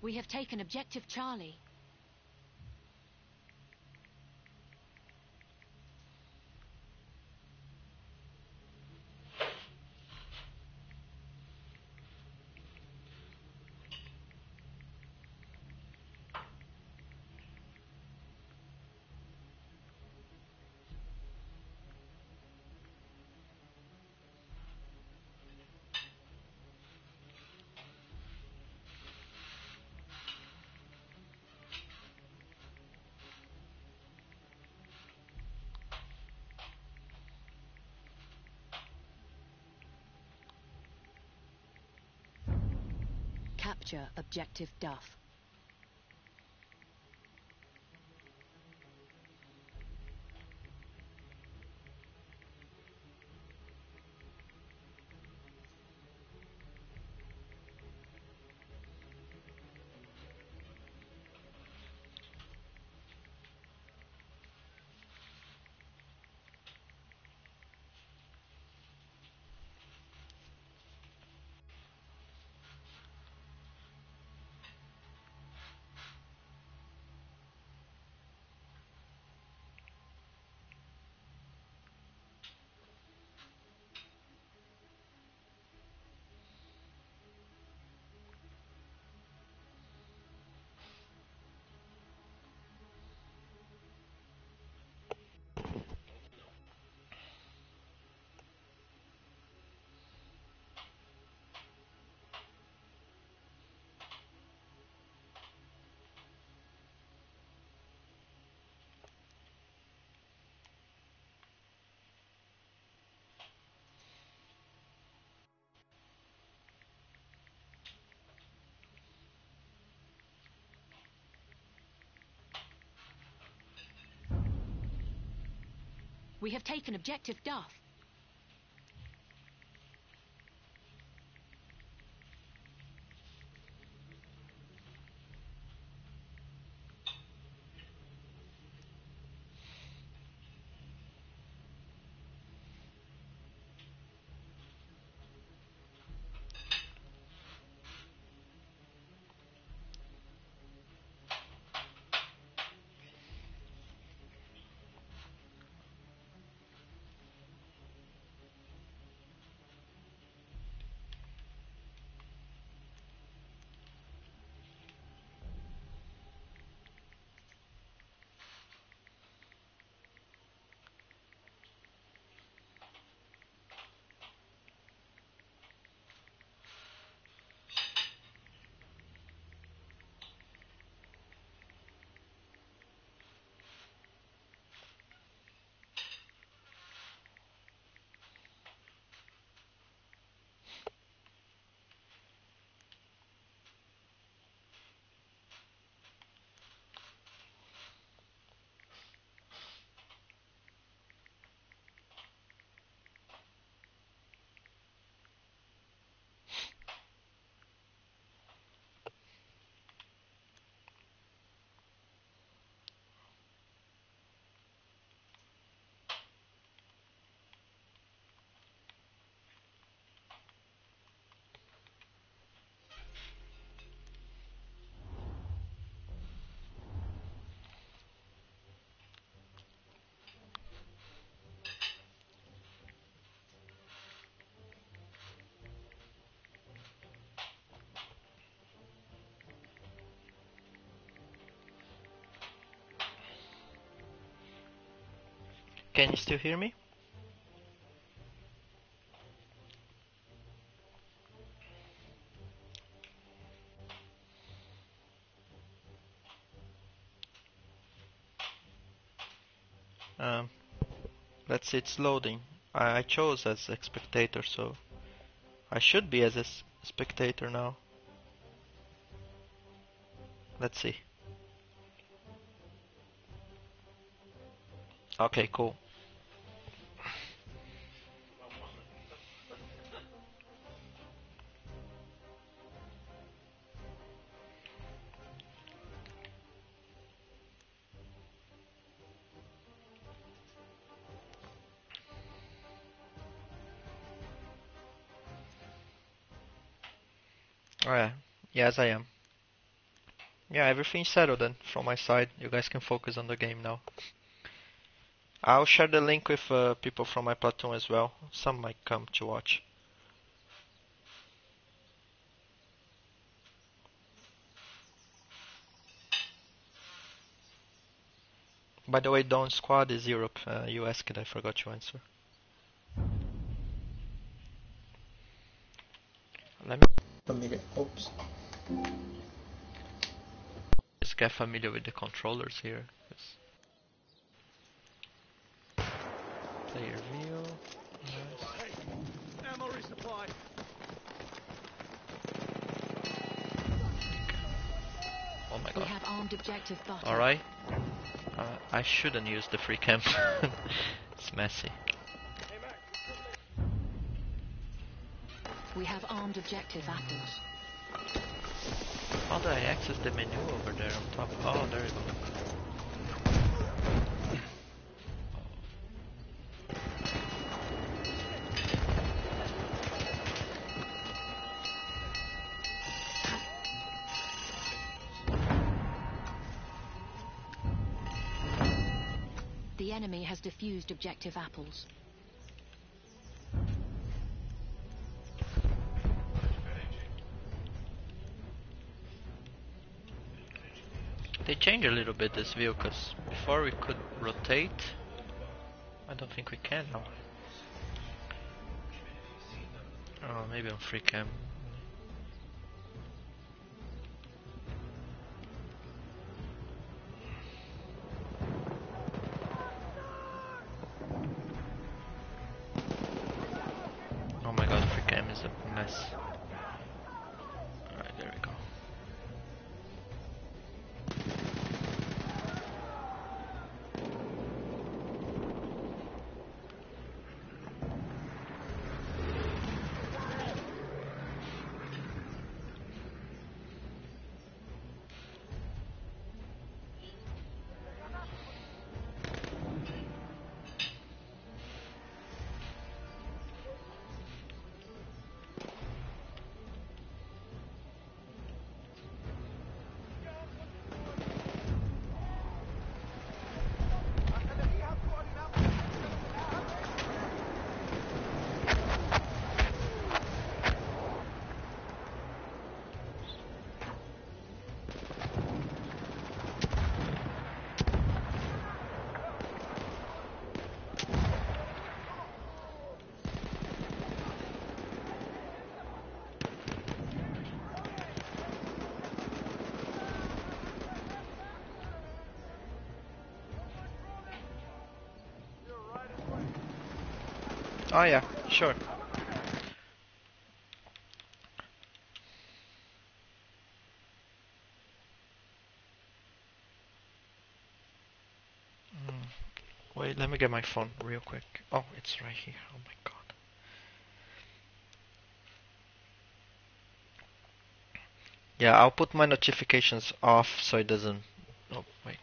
We have taken objective Charlie. Capture objective Duff. We have taken objective Duff. Can you still hear me? Let's see, it's loading. I chose as a spectator, so I should be as a spectator now. Let's see. Okay, cool. Alright, yes I am. Yeah, everything's settled then from my side. You guys can focus on the game now. I'll share the link with people from my platoon as well. Some might come to watch. By the way, Dawn Squad is Europe. You asked, I forgot to answer. Let me Oops. just get familiar with the controllers here. Player view. Nice. Ammo resupply. Oh my We god. have armed objective butter. Alright. I shouldn't use the free camp. It's messy. We have armed objective apples. How do I access the menu over there on top? Oh, there you go. The enemy has defused objective apples. They changed a little bit this view, because before we could rotate. I don't think we can now. Oh, maybe on free cam. Oh my god, free cam is a mess. Alright, there we go. Oh yeah, sure. Wait, let me get my phone real quick. Oh, it's right here. Oh my god. Yeah, I'll put my notifications off so it doesn't... Oh, wait.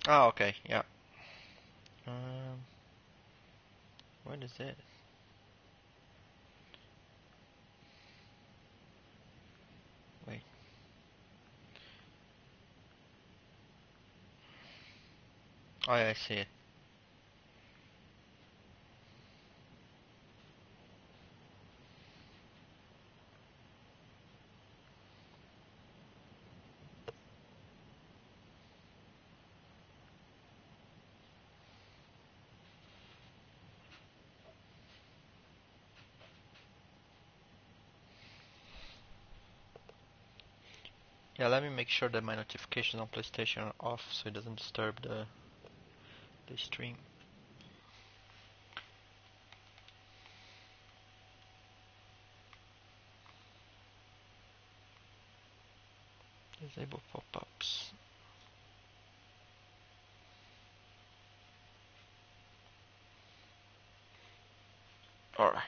Oh, okay, yeah. Um, what is it? Wait. Oh, yeah, I see it. Yeah, let me make sure that my notifications on PlayStation are off so it doesn't disturb the stream. Disable pop-ups. Alright.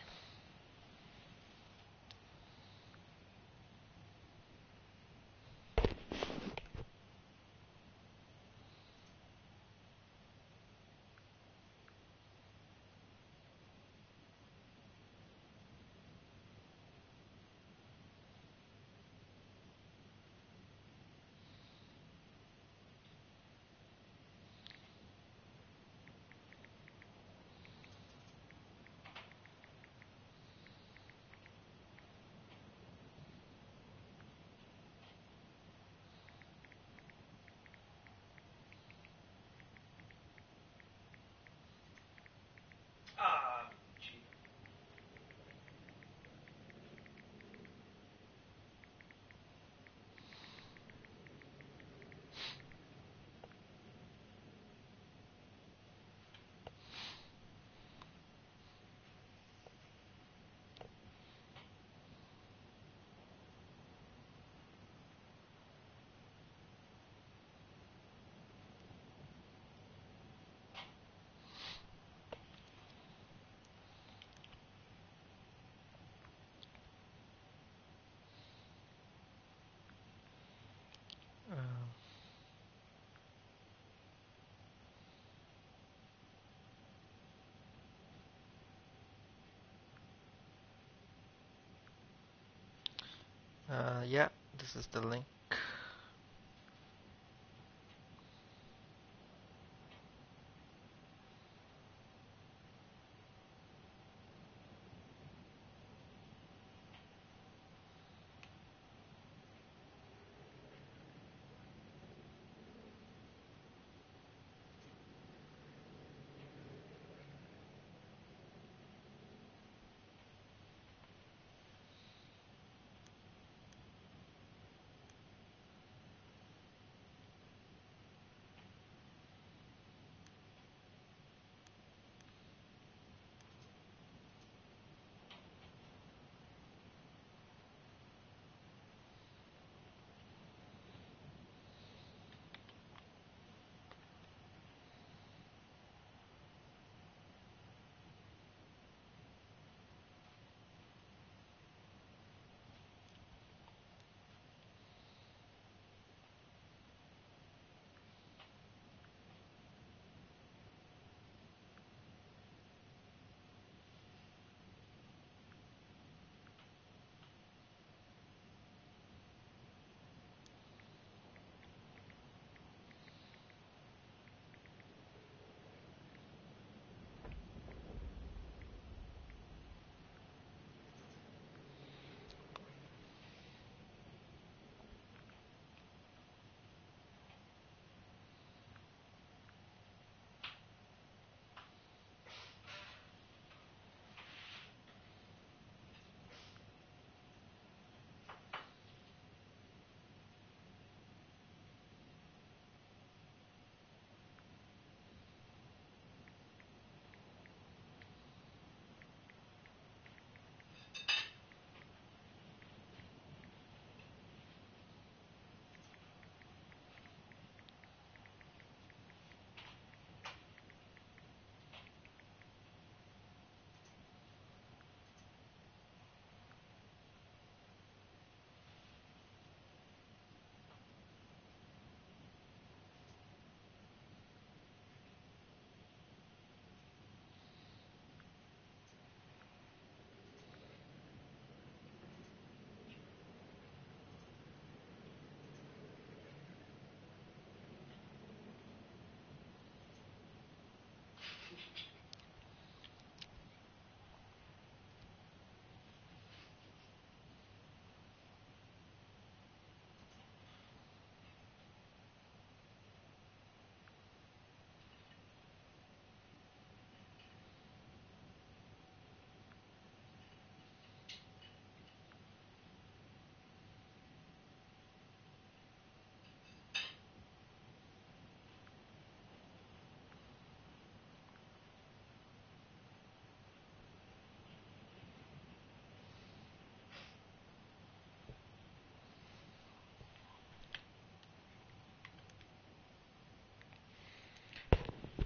Yeah, this is the link.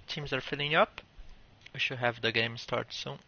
teams are filling up. We should have the game start soon.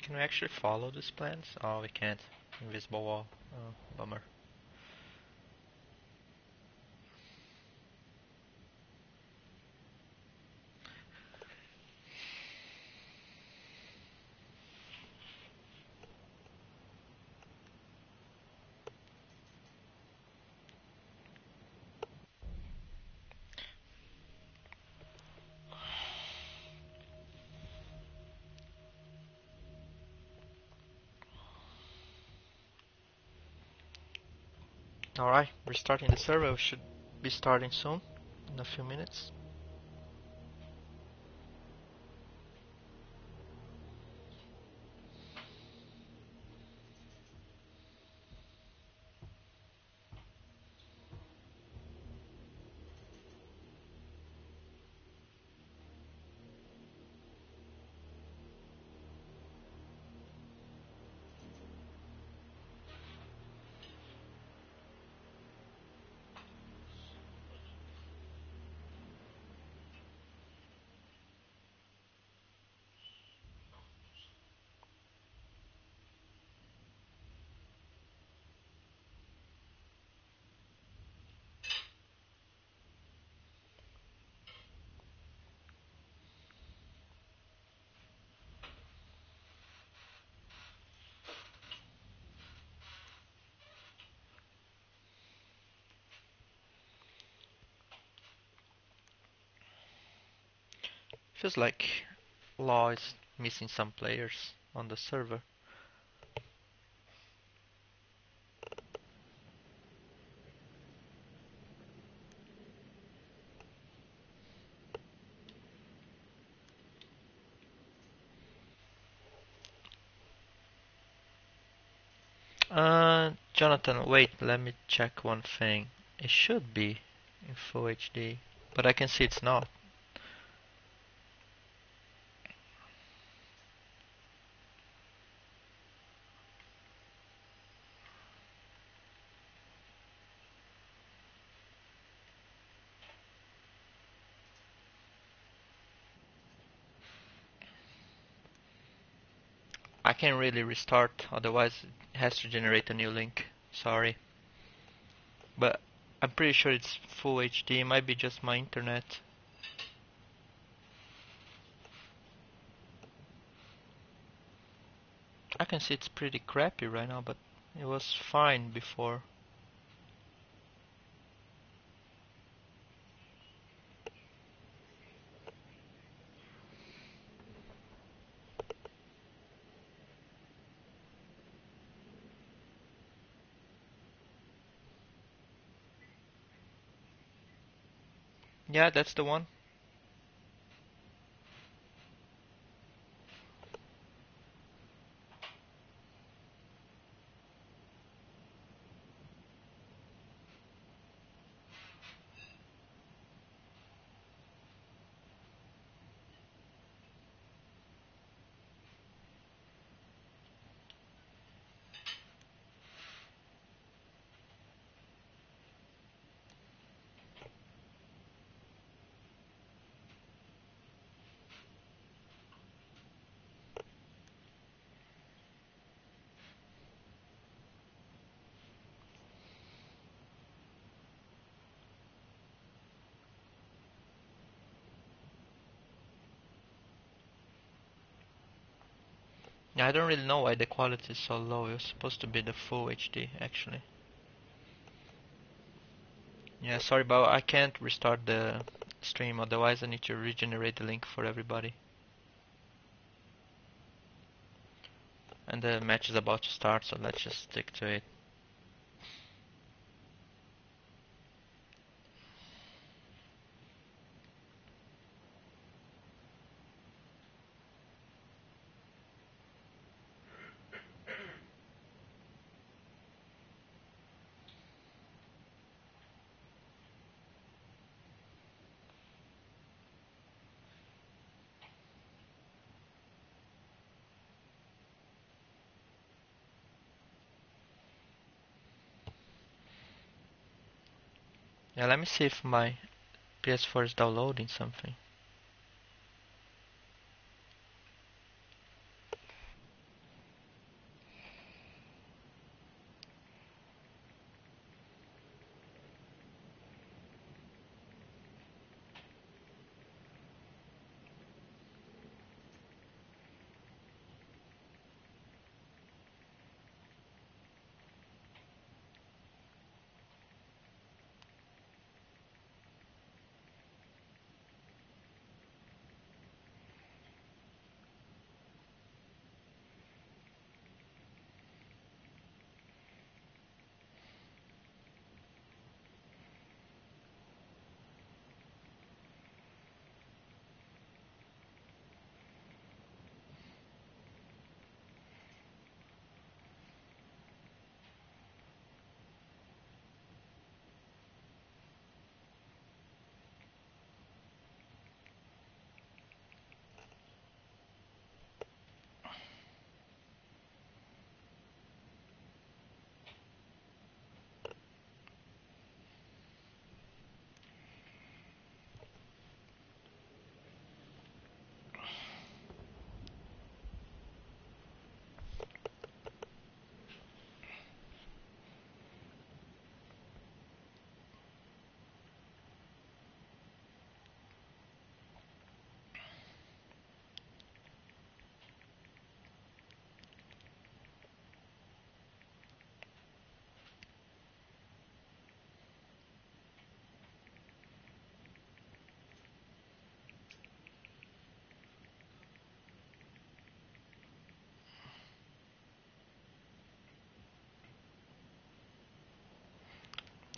Can we actually follow these plans? Oh, we can't. Invisible wall. Oh, bummer. Alright, restarting the server. We should be starting soon, in a few minutes. Feels like Law is missing some players on the server. Jonathan, wait, let me check one thing. It should be in Full HD, but I can see it's not. I can't really restart, otherwise it has to generate a new link. Sorry. But I'm pretty sure it's Full HD, it might be just my internet. I can see it's pretty crappy right now, but it was fine before. Yeah, that's the one. Yeah, I don't really know why the quality is so low. It was supposed to be the Full HD actually. Yeah, sorry, but I can't restart the stream, otherwise I need to regenerate the link for everybody. And the match is about to start, so let's just stick to it. Yeah, let me see if my PS4 is downloading something.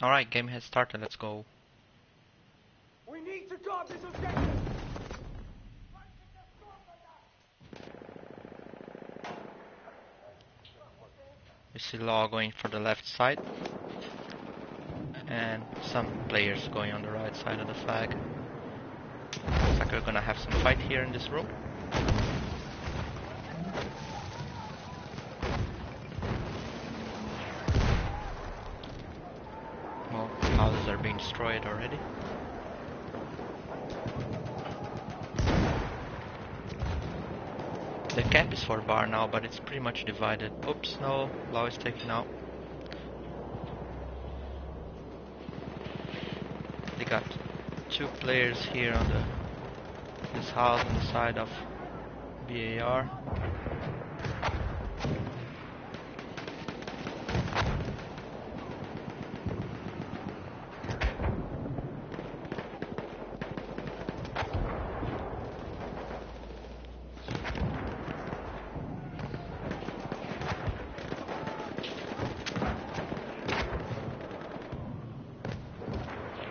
Alright, game has started, let's go. We need to drop this objective! We see Law going for the left side. And some players going on the right side of the flag. Looks like we're gonna have some fight here in this room. Well, houses are being destroyed already. The camp is for bar now, but it's pretty much divided. Oops, no, Law is taken out. They got 2 players here on this house on the side of BAR.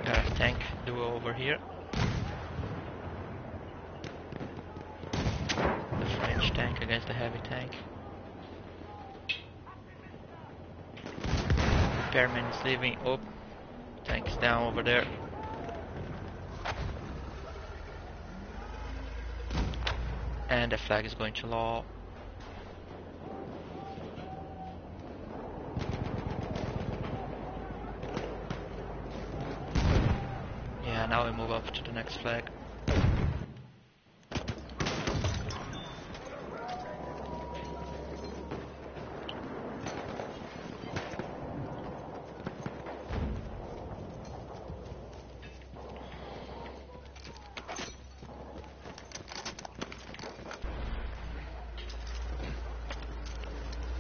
Got a tank duo over here. The French tank against the heavy tank. Repairman is leaving. Oh, tank's down over there. And the flag is going to Law. Yeah, now we move up to the next flag.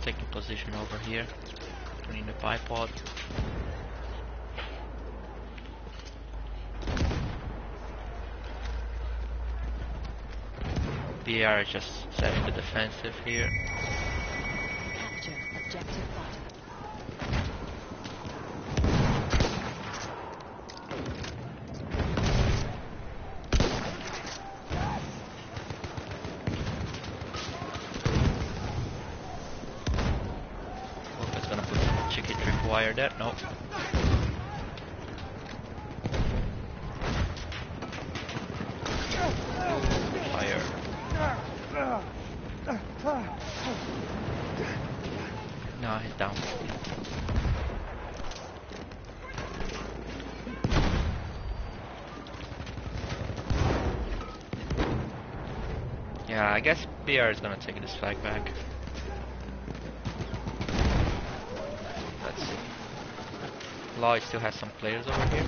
Taking position over here, putting the bipod. BR is just setting the defensive here. Capture objective butter. Oh, it's gonna put some chicken trip wire there. Nope. Fire. No, he's down. Yeah, I guess BR is gonna take this flag back. Let's see. Lloyd still has some players over here.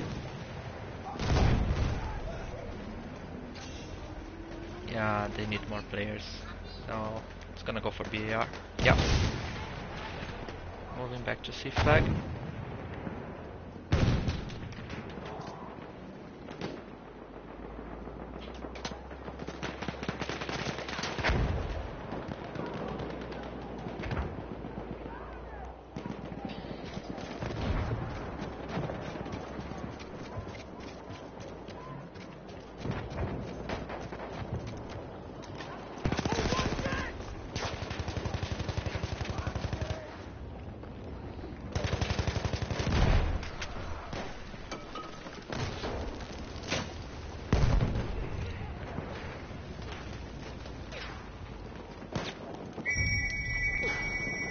Yeah, they need more players. So it's gonna go for BAR. Yep. Moving back to C flag.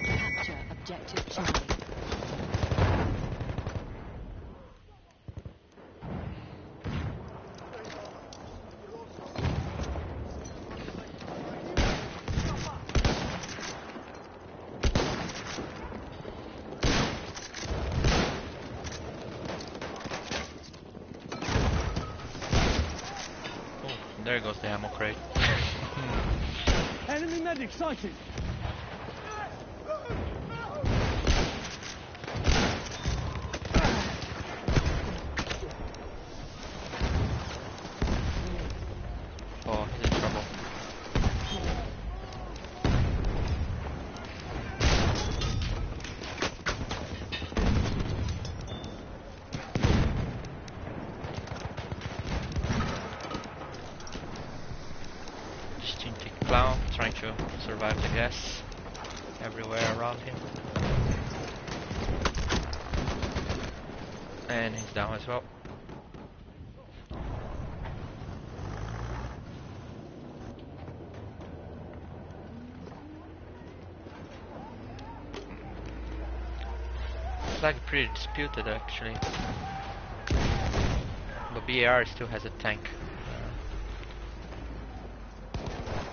Capture objective Charlie. Oh, there goes the ammo crate. Enemy medic sighted! Oh, he's in trouble. clown trying to survive the gas everywhere around him. And he's down as well. Flag pretty disputed actually. But BAR still has a tank.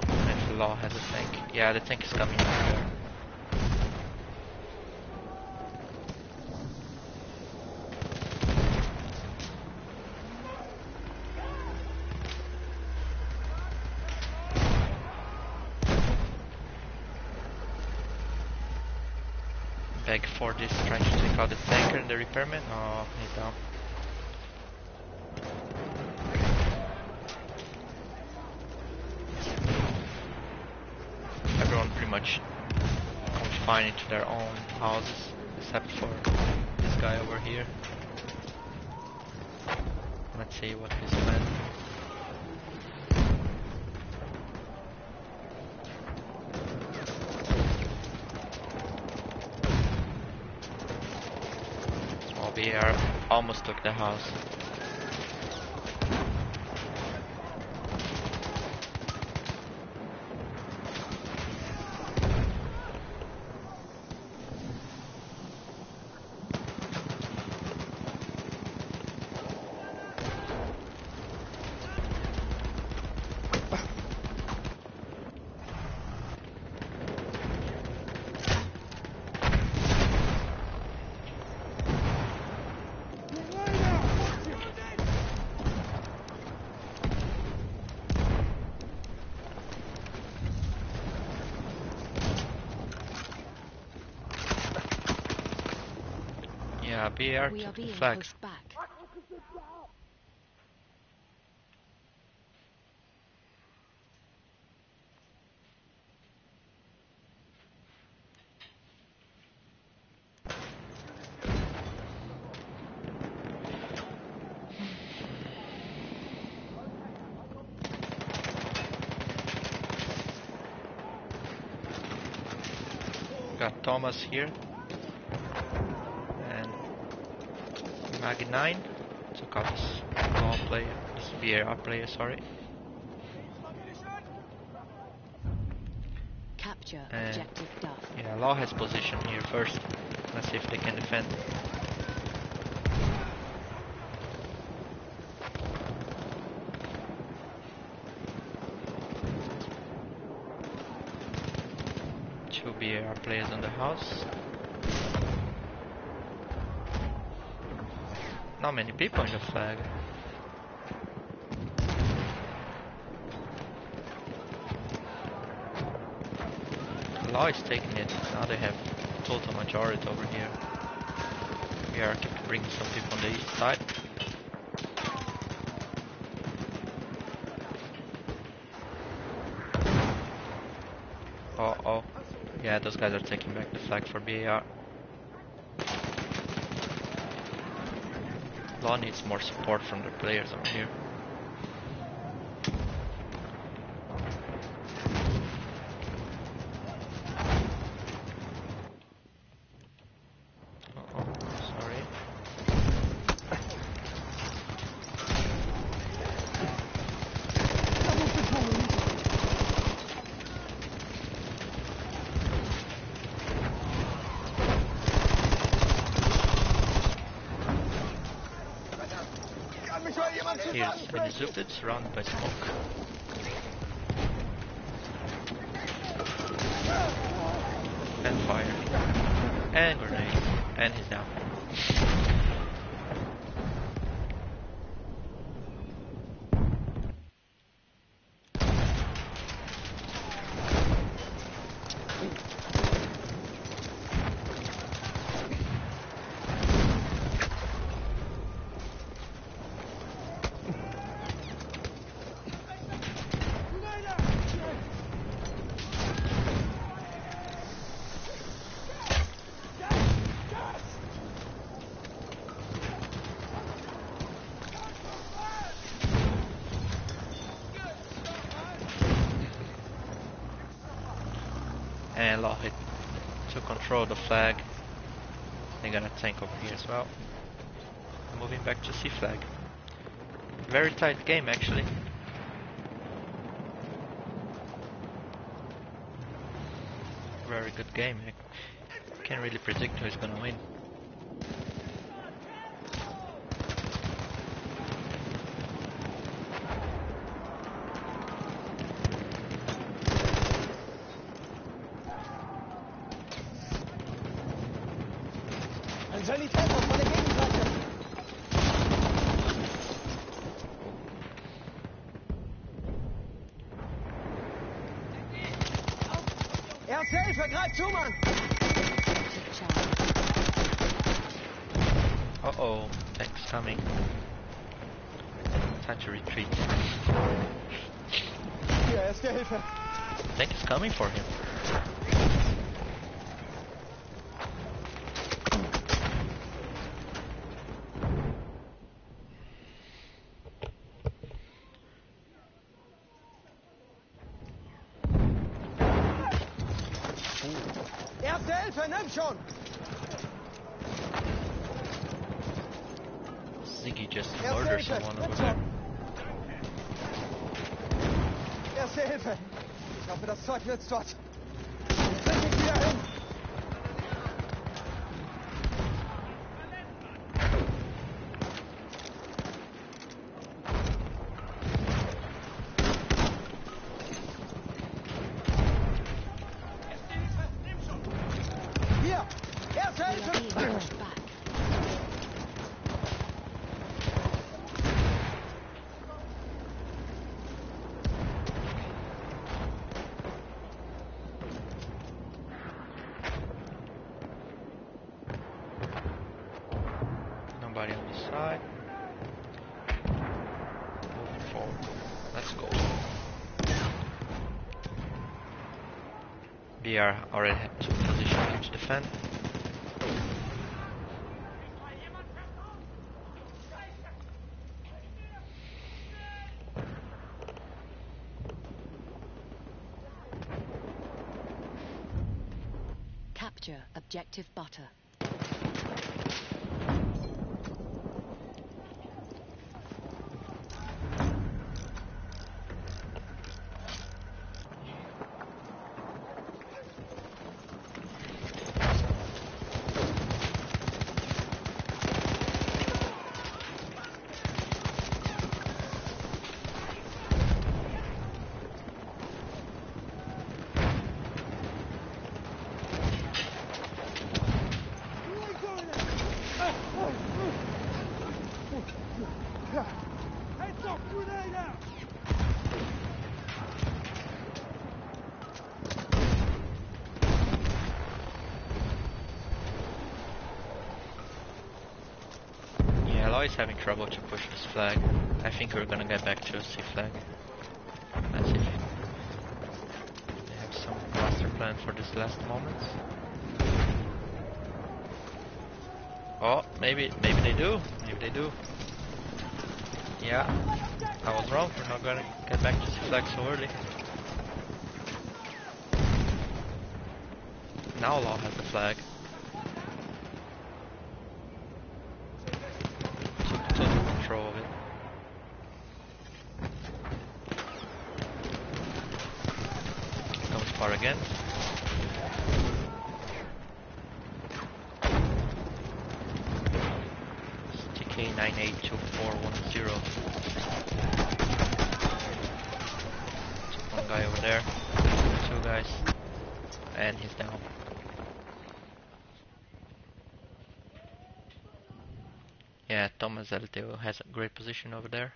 And the Law has a tank. Yeah, the tank is coming. Beg for this, trying to take out the tanker and the repairman. Oh, he's down. Everyone pretty much confined into their own houses, except for this guy over here. Let's see what his plan. We are almost took the house. Yeah, BR We are took the being flag. pushed back. Got Thomas here. And Mag 9 took out this Law player, this VAR player, sorry. Capture And objective Duff. yeah, Law has position here first. Let's see if they can defend. Two BAR players on the house. Not many people in the flag. Law is taking it. Now they have total majority over here. We are keep bringing some people on the east side. Oh. Yeah, those guys are taking back the flag for BAR. Law needs more support from the players over here. Sorry. Here's Venezuela, surrounded by smoke. And fire. And grenade. And he's down. And Law hit to control the flag. They got a tank over here as well. Moving back to C flag. Very tight game actually. Very good game. I can't really predict who's gonna win. Ein Sanitäter von der Gegenseite! Erste Hilfe, greif zu, Mann! Uh-oh, tank's coming. Time to retreat. Hier, erste Hilfe! Tank is coming for him. Erste Hilfe, nimm schon! Ziggy just Erste murdered Hilfe, someone nimm over there. schon! Erste Hilfe! Ich hoffe, das Zeug nützt was. Bring mich wieder hin! Hier! Erste We are being Hilfe! pushed back. Nobody on the side. Moving forward. Let's go. BR already had two positions here to defend. Capture objective butter. Heads up, grenade out! Yeah, Aloy is having trouble to push this flag. I think we're gonna get back to a C flag. Let's see if they have some master plan for this last moments. Oh, maybe they do. Maybe they do. Yeah, I was wrong. We're not gonna get back to C flag so early. Now Law has the flag. Took total control of it. Comes far again. TK982410. One guy over there. Two guys. And he's down. Yeah, Thomas LTO has a great position over there.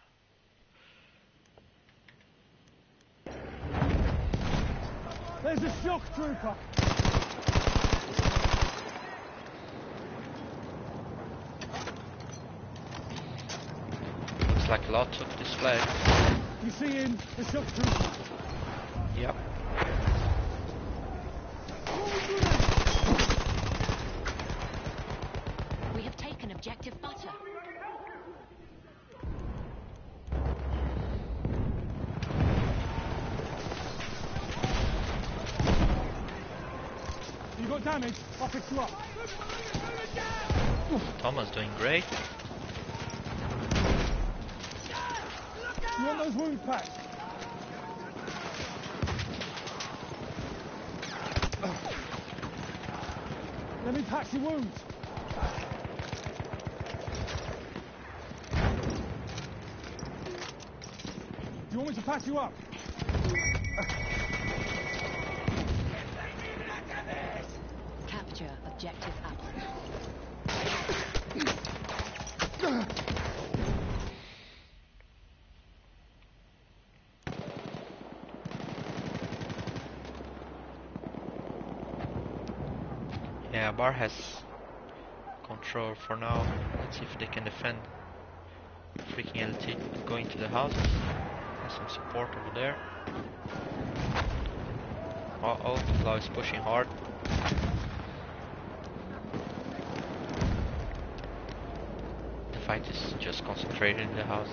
There's a shock trooper! Looks like Law took this flag. You see him? The shock trooper! Yep. We have taken objective butter. got damage, I'll fix you up. Thomas doing great. You want those wounds packed? Let me patch your wounds. Do you want me to patch you up? Capture objective Apple. Yeah, Bar has control for now. Let's see if they can defend. Freaking LT going to the houses. Has some support over there. Uh-oh, Law is pushing hard. The fight is just concentrated in the house.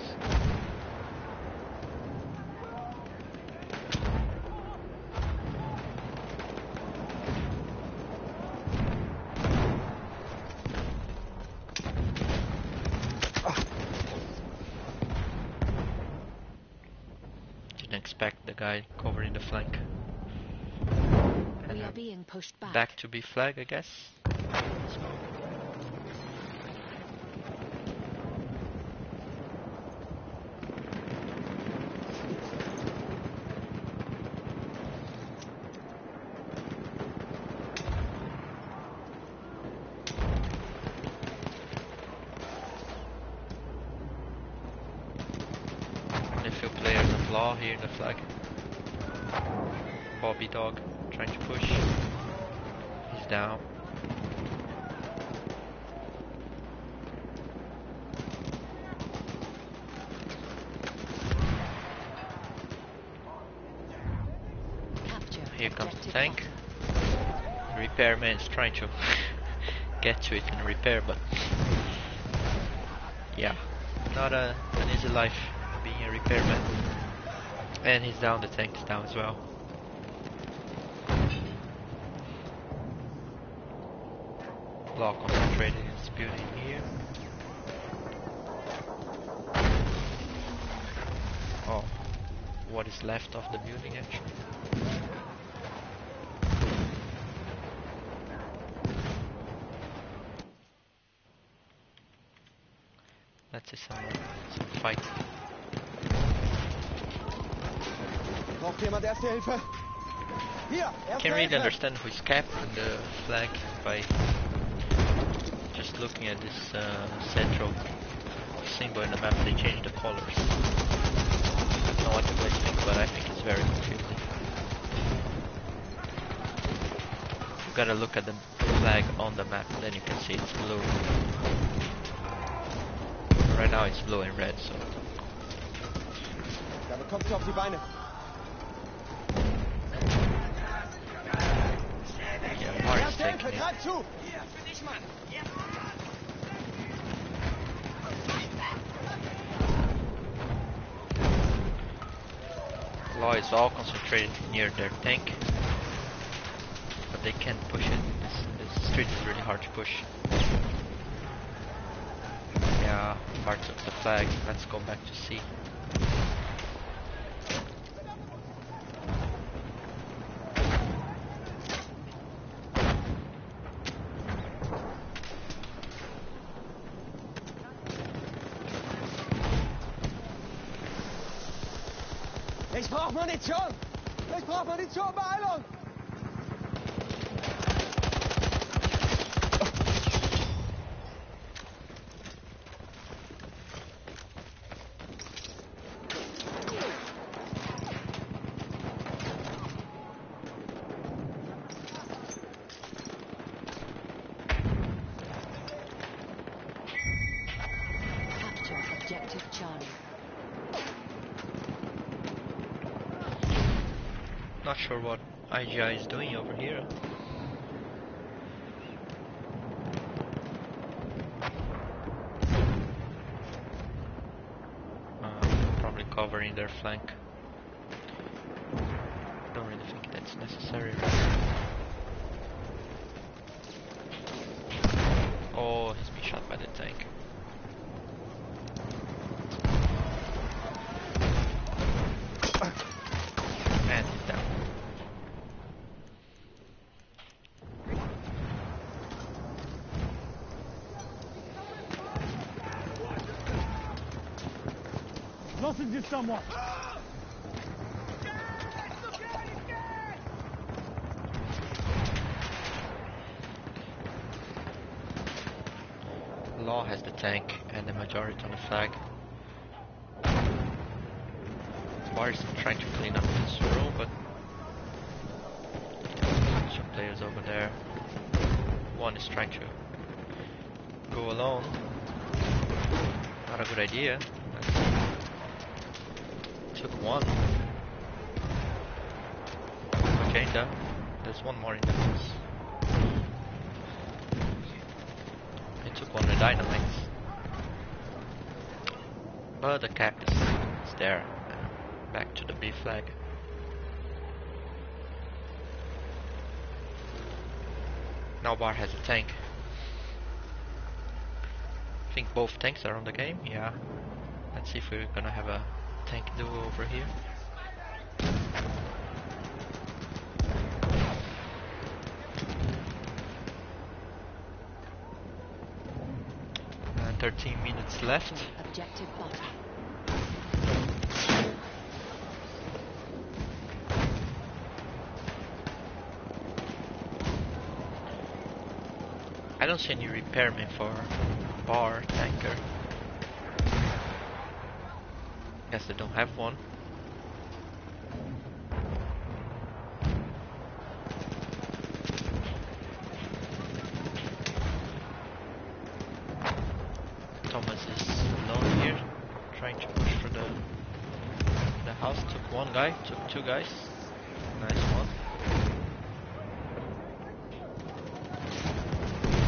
Didn't expect the guy covering the flank. We are being pushed back. Back to B flag, I guess. A few players of Law here in the flag. Bobby Dog trying to push. He's down. Capture Here comes the objective tank. Alpha. The repairman is trying to get to it and repair, but yeah, not an easy life being a repairman. And he's down, the tank is down as well. Law concentrated in this building here. Oh, what is left of the building actually. Let's see some fight. Braucht jemand Erste Hilfe? Hier, Erste Can't really Hilfe! understand who's capturing the flag by just looking at this central symbol in the map. They changed the colors. I don't know what you guys think, but I think it's very confusing. You gotta look at the flag on the map, then you can see it's blue. Right now it's blue and red, so. Da bekommst du auf die Beine. Yeah, Bar is Erste taking Hilfe, it. greif zu! Law is all concentrated near their tank, but they can't push it. This street is really hard to push. Yeah, parts of the flag. Let's go back to C. Ich brauch Munition! Ich brauch Munition, Beeilung! Capture objective Charlie. Not sure what IGI is doing over here. Probably covering their flank. Don't really think that's necessary. Hostage is someone. Law has the tank and the majority on the flag. Bar is trying to clean up this room, but some players over there. One is trying to go alone. Not a good idea. Took one. Kinda. There's one more in the house. He took one of the dynamites. But the cactus is there. Back to the B flag. Now Bar has a tank. I think both tanks are on the game. Yeah. Let's see if we're gonna have a tank duo over here. And 13 minutes left. Objective button. I don't see any repairman for Bar tanker. Guess they don't have one. Thomas is alone here, trying to push for the house. Took one guy, took two guys. Nice one.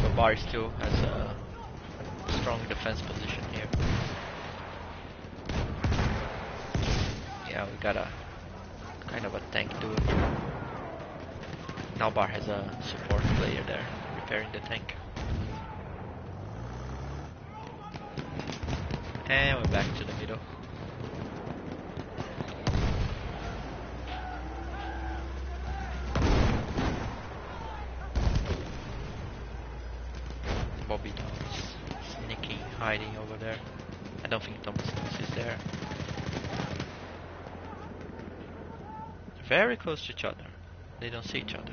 But Bar still has a strong defense position here. Yeah, we got a kind of a tank duo. Now Bar has a support player there, repairing the tank. And we're back to the middle. Bobby Thomas sneaking, hiding over there. I don't think Thomas is there. Very close to each other. They don't see each other.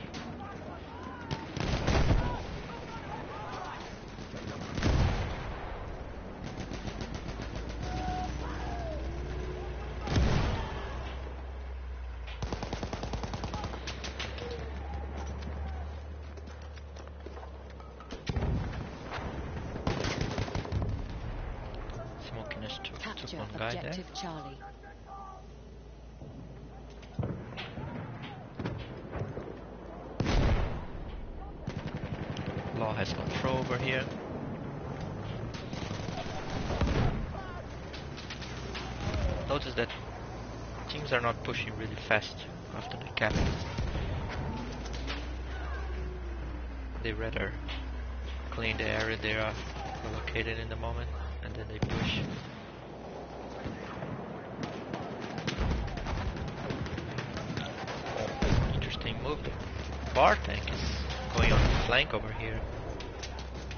Smokiness took Capture one guy there. objective Charlie. Law has control over here. Notice that teams are not pushing really fast after the captains. They rather clean the area they are located in the moment and then they push. Oh, interesting move. The Bar tank is going on the flank over here.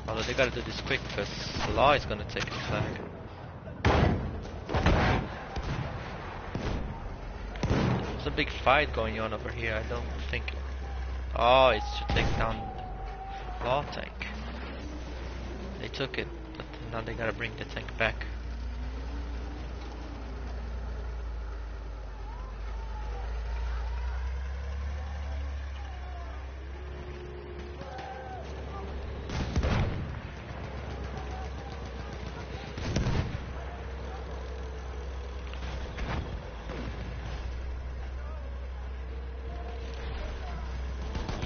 Although they gotta do this quick because Law is gonna take the flag. There's a big fight going on over here. I don't think. Oh, it's to take down Law tank. They took it, but now they gotta bring the tank back.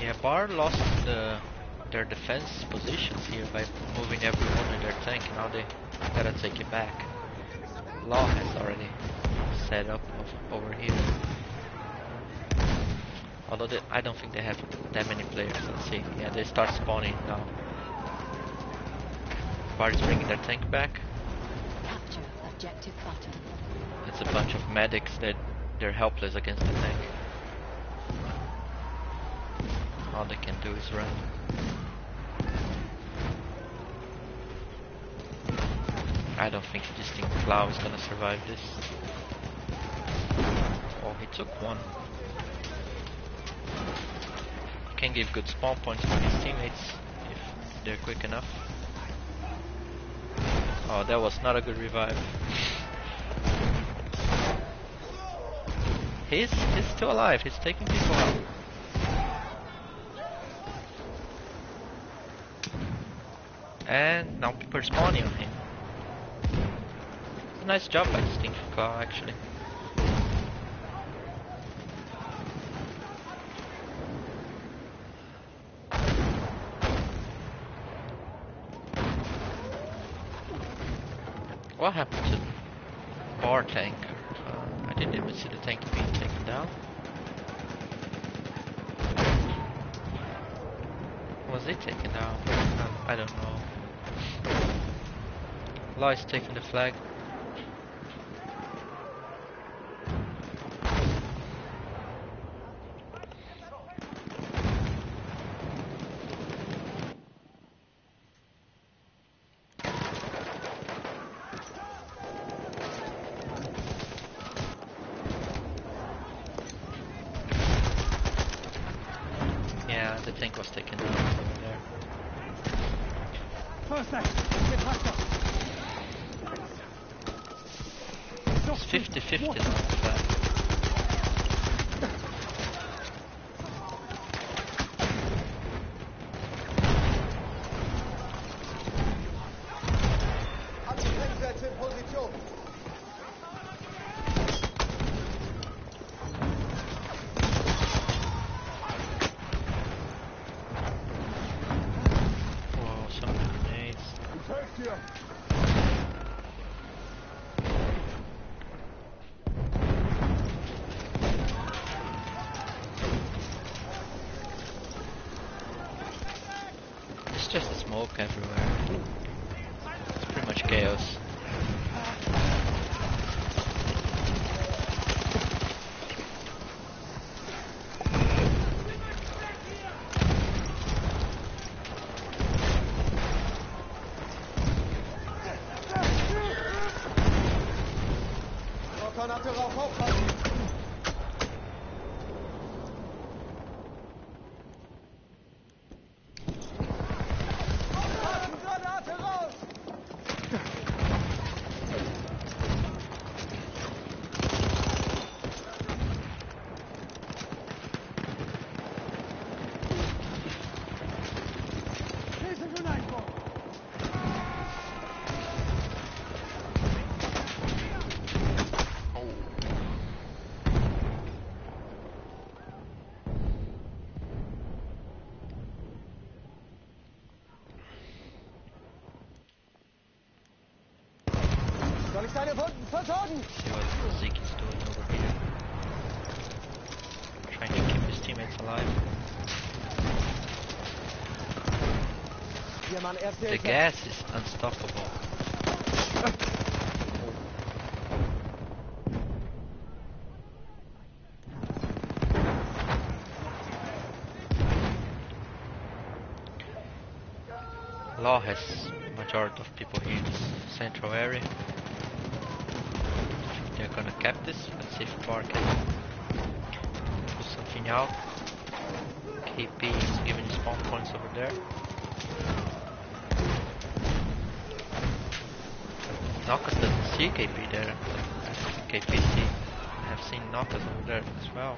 Yeah, Bar lost their defense positions here by moving everyone in their tank. Now they gotta take it back. Law has already set up over here. Although I don't think they have that many players. Let's see. Yeah, they start spawning now. Bar is bringing their tank back. Capture objective button. It's a bunch of medics that they're helpless against the tank. All they can do is run. I don't think Distinct Cloud is gonna survive this. he took one. Can give good spawn points for his teammates if they're quick enough. Oh, that was not a good revive. He's still alive. He's taking people out. And now people are spawning on him. It's a nice job by the Stinky Claw, actually. What happened to the bar tank? I didn't even see the tank being taken down. Was it taken down? I don't know. Law is taking the flag. Yeah, the tank was taken down over there. It's 50-50 now, the flag. Anti-Einsätze in Position. Whoa, so many grenades. It's just smoke everywhere. It's pretty much chaos. Granate rauf, aufpassen! Granate raus! Soll ich deine Wunden versorgen? See what Zeke is doing over here. Trying to keep his teammates alive. Hier, Mann, erste The Hilfe. gas is unstoppable. Law has majority of people here in this central area. They're gonna cap this. Let's see if Bar can do something out. KP is giving spawn points over there. Nokas doesn't see KP there. KP have seen Nokas over there as well.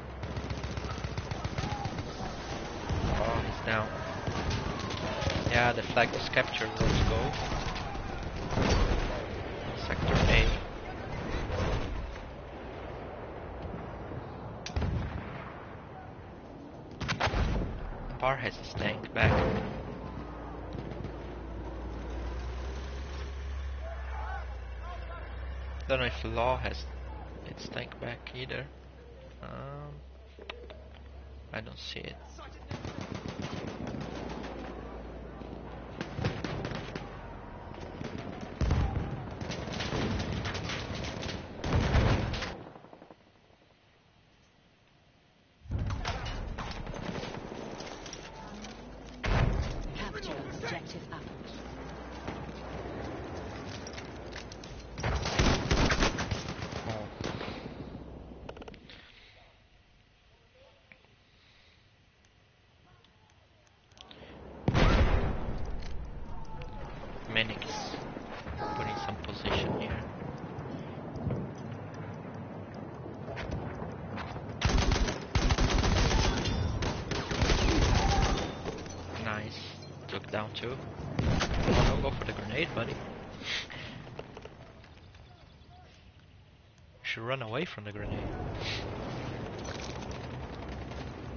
Oh, he's down. Yeah, the flag was captured. Let's go. Sector A. Bar has his tank back. Don't know if Law has its tank back either. I don't see it. Capture objective apples. Menik is putting some position here. Nice. Took down two. Don't go for the grenade, buddy. Should run away from the grenade.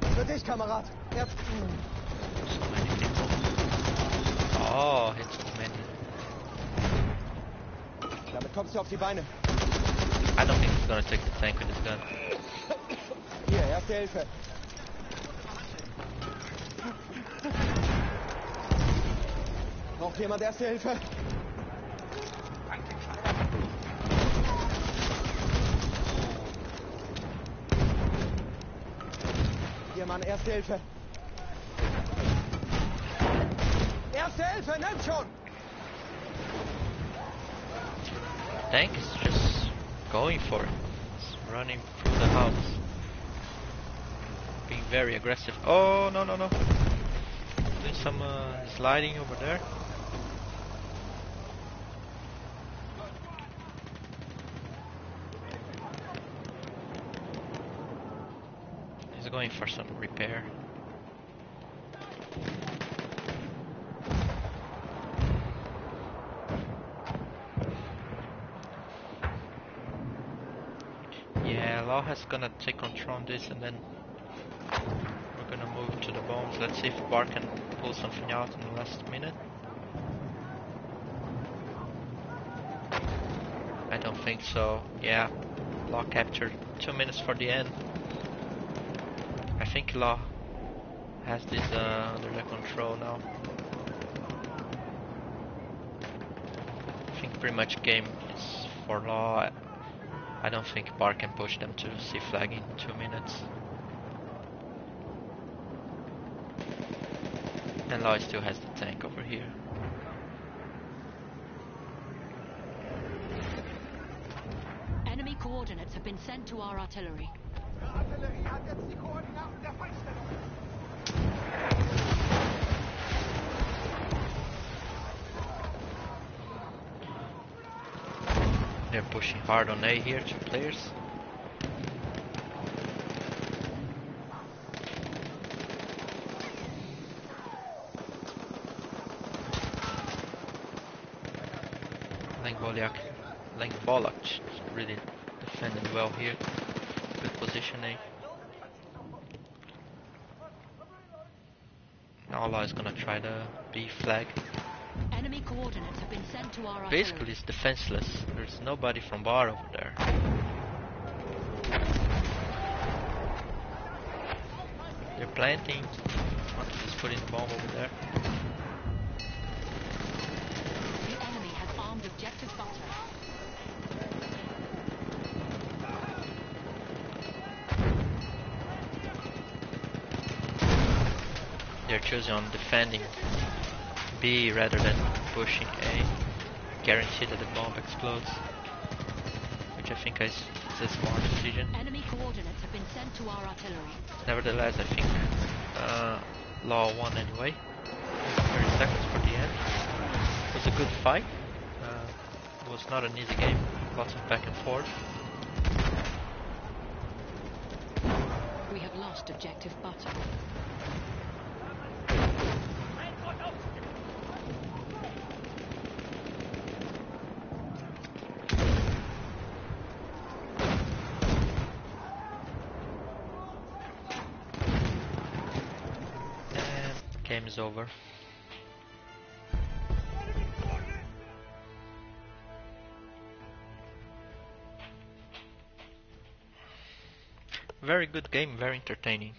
Für dich, Kamerad. So many people. Oh, hit so many. Damit kommst du auf die Beine. I don't think he's gonna take the tank with his gun. Hier, erste Hilfe. Braucht jemand erste Hilfe? Hier, Mann, erste Hilfe. Erste Hilfe, nimm schon! Tank is just going for it. It's running through the house. Being very aggressive. Oh, no, no, no. Doing some sliding over there. He's going for some repair. Yeah, Law has gonna take control on this, and then we're gonna move to the bombs. Let's see if Bar can pull something out in the last minute. I don't think so. Yeah, Law captured 2 minutes for the end. I think Law has this under the control now. I think pretty much game is for Law. I don't think Bar can push them to C flag in 2 minutes. And Law still has the tank over here. Enemy coordinates have been sent to our artillery. They're pushing hard on A here, 2 players. Lenk Bolak really defended well here. Good positioning. Now Allah is gonna try the B flag. Enemy coordinates have been sent to our artillery. Basically it's defenseless. There's nobody from Bar over there. They're planting. One is putting the bomb over there. The enemy has armed objective butter. They're choosing on defending B rather than pushing A. Guarantee that the bomb explodes. Which I think is a smart decision. Enemy coordinates have been sent to our artillery. Nevertheless, I think Law won anyway. 30 seconds for the end. It was a good fight. It was not an easy game. Lots of back and forth. We have lost objective butter. Game is over. Very good game, very entertaining.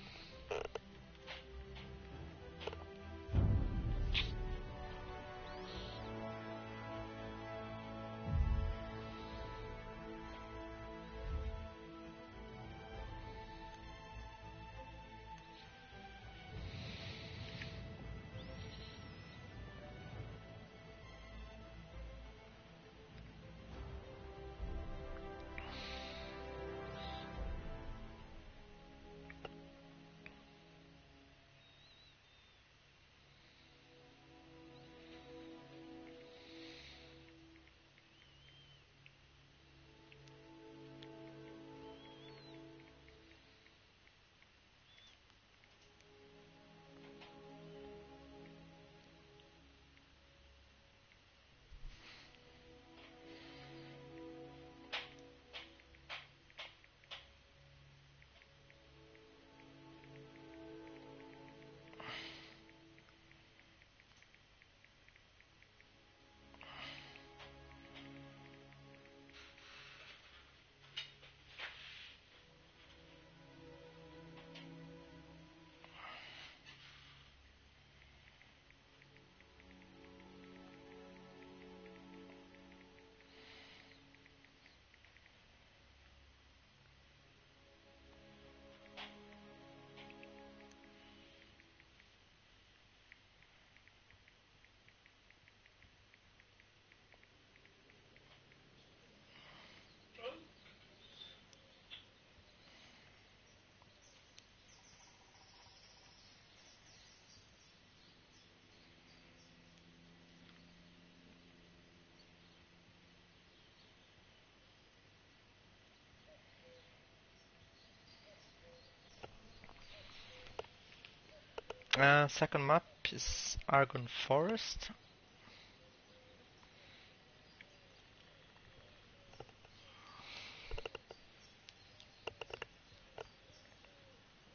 Second map is Argon Forest.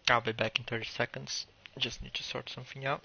I'll be back in 30 seconds. Just need to sort something out.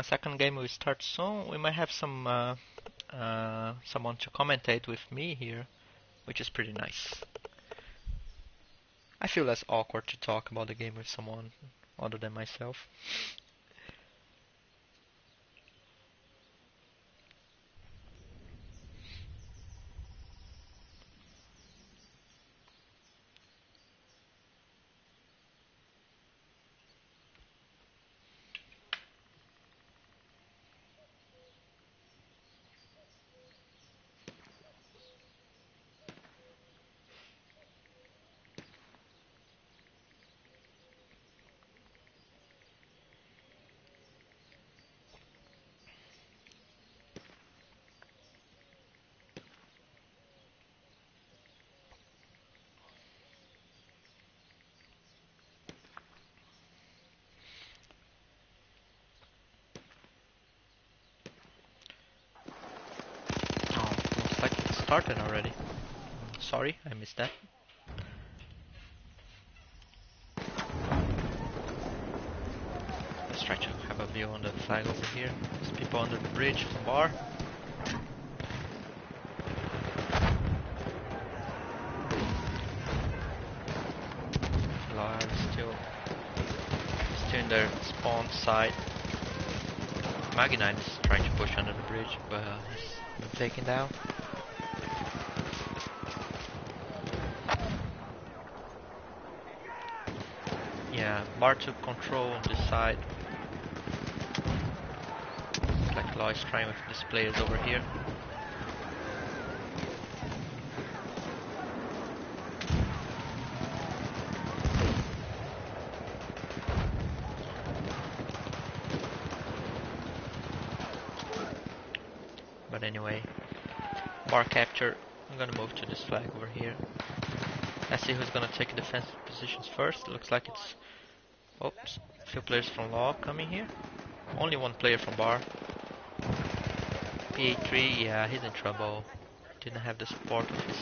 Second game will start soon. We might have someone to commentate with me here, which is pretty nice. I feel less awkward to talk about the game with someone other than myself. Oh, looks like it started already. Sorry, I missed that. Let's try to have a view on the flag over here. There's people under the bridge, the bar. Live still in their spawn side. Maginite is trying to push under the bridge, but he's been taken down. Yeah, bar took control on this side. Looks like Law is trying with these players over here. But anyway, bar capture. I'm gonna move to this flag over here. Let's see who's gonna take defensive positions first. Looks like it's oops, a few players from Law coming here. Only one player from bar. PA3, yeah, he's in trouble. Didn't have the support of his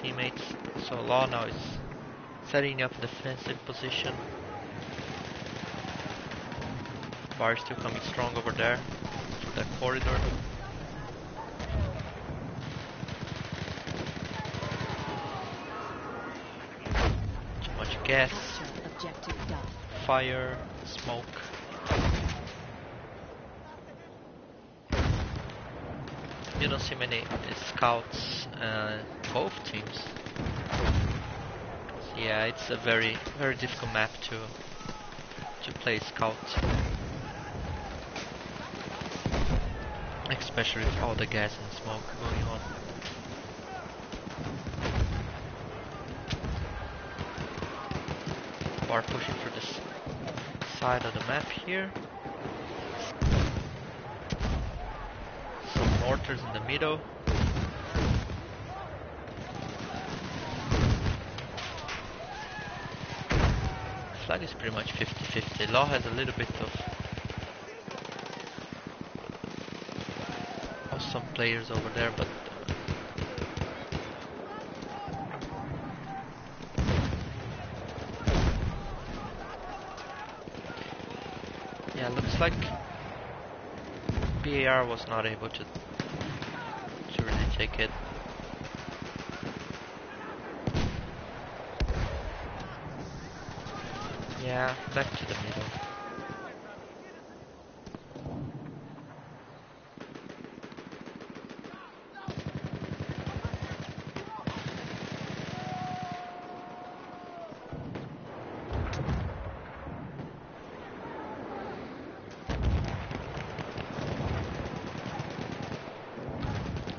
teammates. So Law now is setting up a defensive position. Bar is still coming strong over there through that corridor. Too much gas, fire, smoke. You don't see many scouts both teams. So yeah, it's a very difficult map to play scout. Especially with all the gas and smoke going on. Bar pushing through this side of the map here. Some mortars in the middle. Flag is pretty much 50-50. Law has a little bit of some players over there, but yeah, looks like BAR was not able to really take it. Yeah, back to the middle.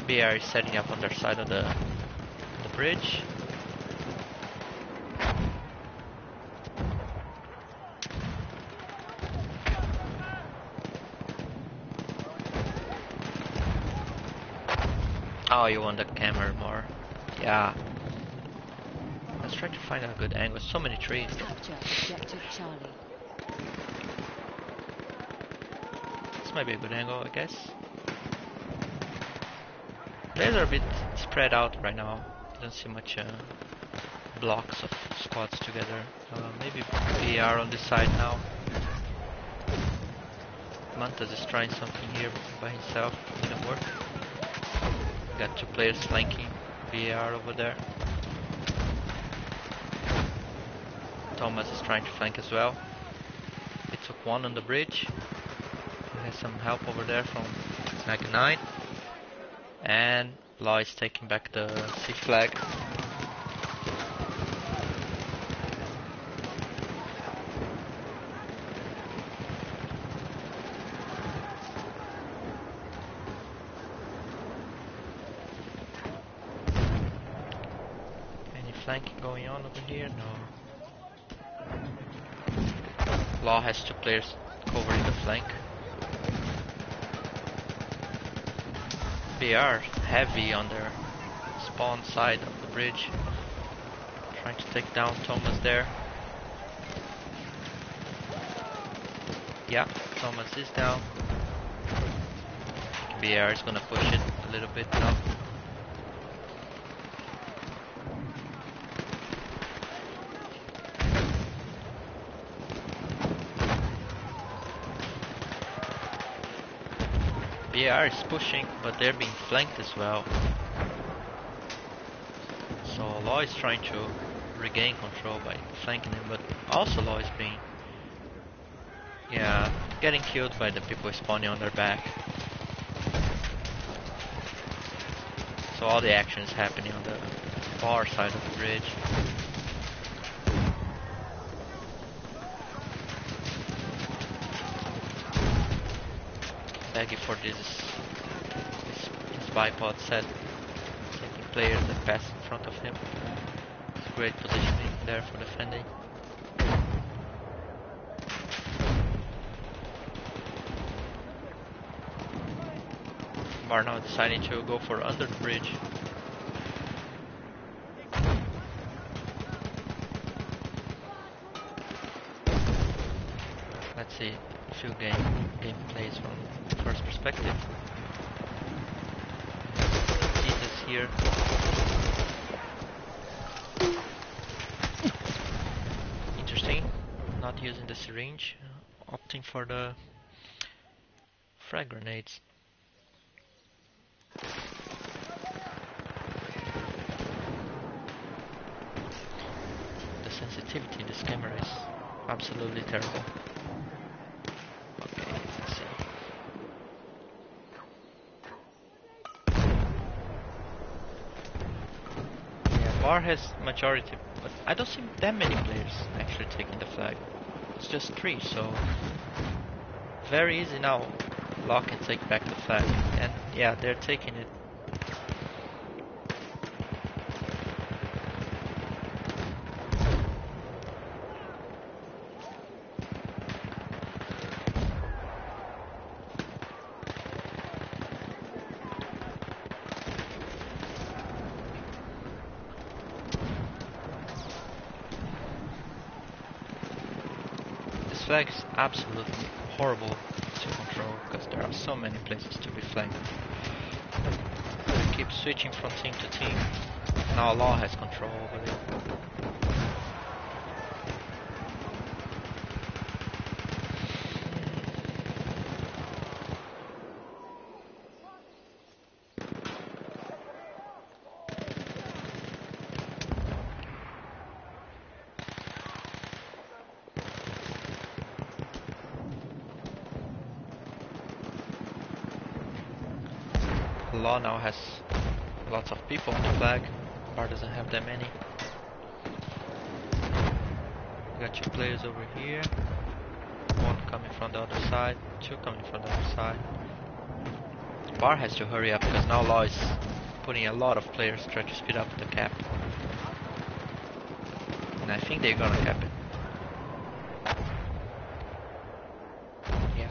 BR is setting up on their side of the bridge. Oh, you want the camera more? Yeah. Let's try to find a good angle. So many trees. Capture objective Charlie. This might be a good angle, I guess. Players are a bit spread out right now. You don't see much blocks of squads together. Maybe BR on this side now. Mantas is trying something here by himself. Didn't work. Got two players flanking BR over there. Thomas is trying to flank as well. He took one on the bridge. He has some help over there from Snag 9. And Law is taking back the C flag. Any flanking going on over here? No. Law has two players covering the flank. BR heavy on their spawn side of the bridge. Trying to take down Thomas there. Yeah, Thomas is down. BR is gonna push it a little bit now. BR is pushing, but they're being flanked as well. So Law is trying to regain control by flanking him, but also Law is being getting killed by the people spawning on their back. So all the action is happening on the far side of the bridge. laggy for his bipod set. Taking players that pass in front of him. It's great positioning there for defending. Bar now deciding to go for under the bridge. Let's see a few gameplays from first perspective. Jesus here. Interesting. Not using the syringe, opting for the frag grenades. The sensitivity in this camera is absolutely terrible. Okay, let's see. Yeah, Bar has majority, but I don't see that many players actually taking the flag. It's just 3, so very easy now. Law can take back the flag, and yeah, they're taking it. This flag is absolutely horrible to control because there are so many places to be flanked. They keep switching from team to team. Now Law has control over it. Law now has lots of people on the flag. Bar doesn't have that many. Got 2 players over here. 1 coming from the other side. 2 coming from the other side. Bar has to hurry up because now Law is putting a lot of players trying to speed up the cap. And I think they're gonna cap it. Yeah.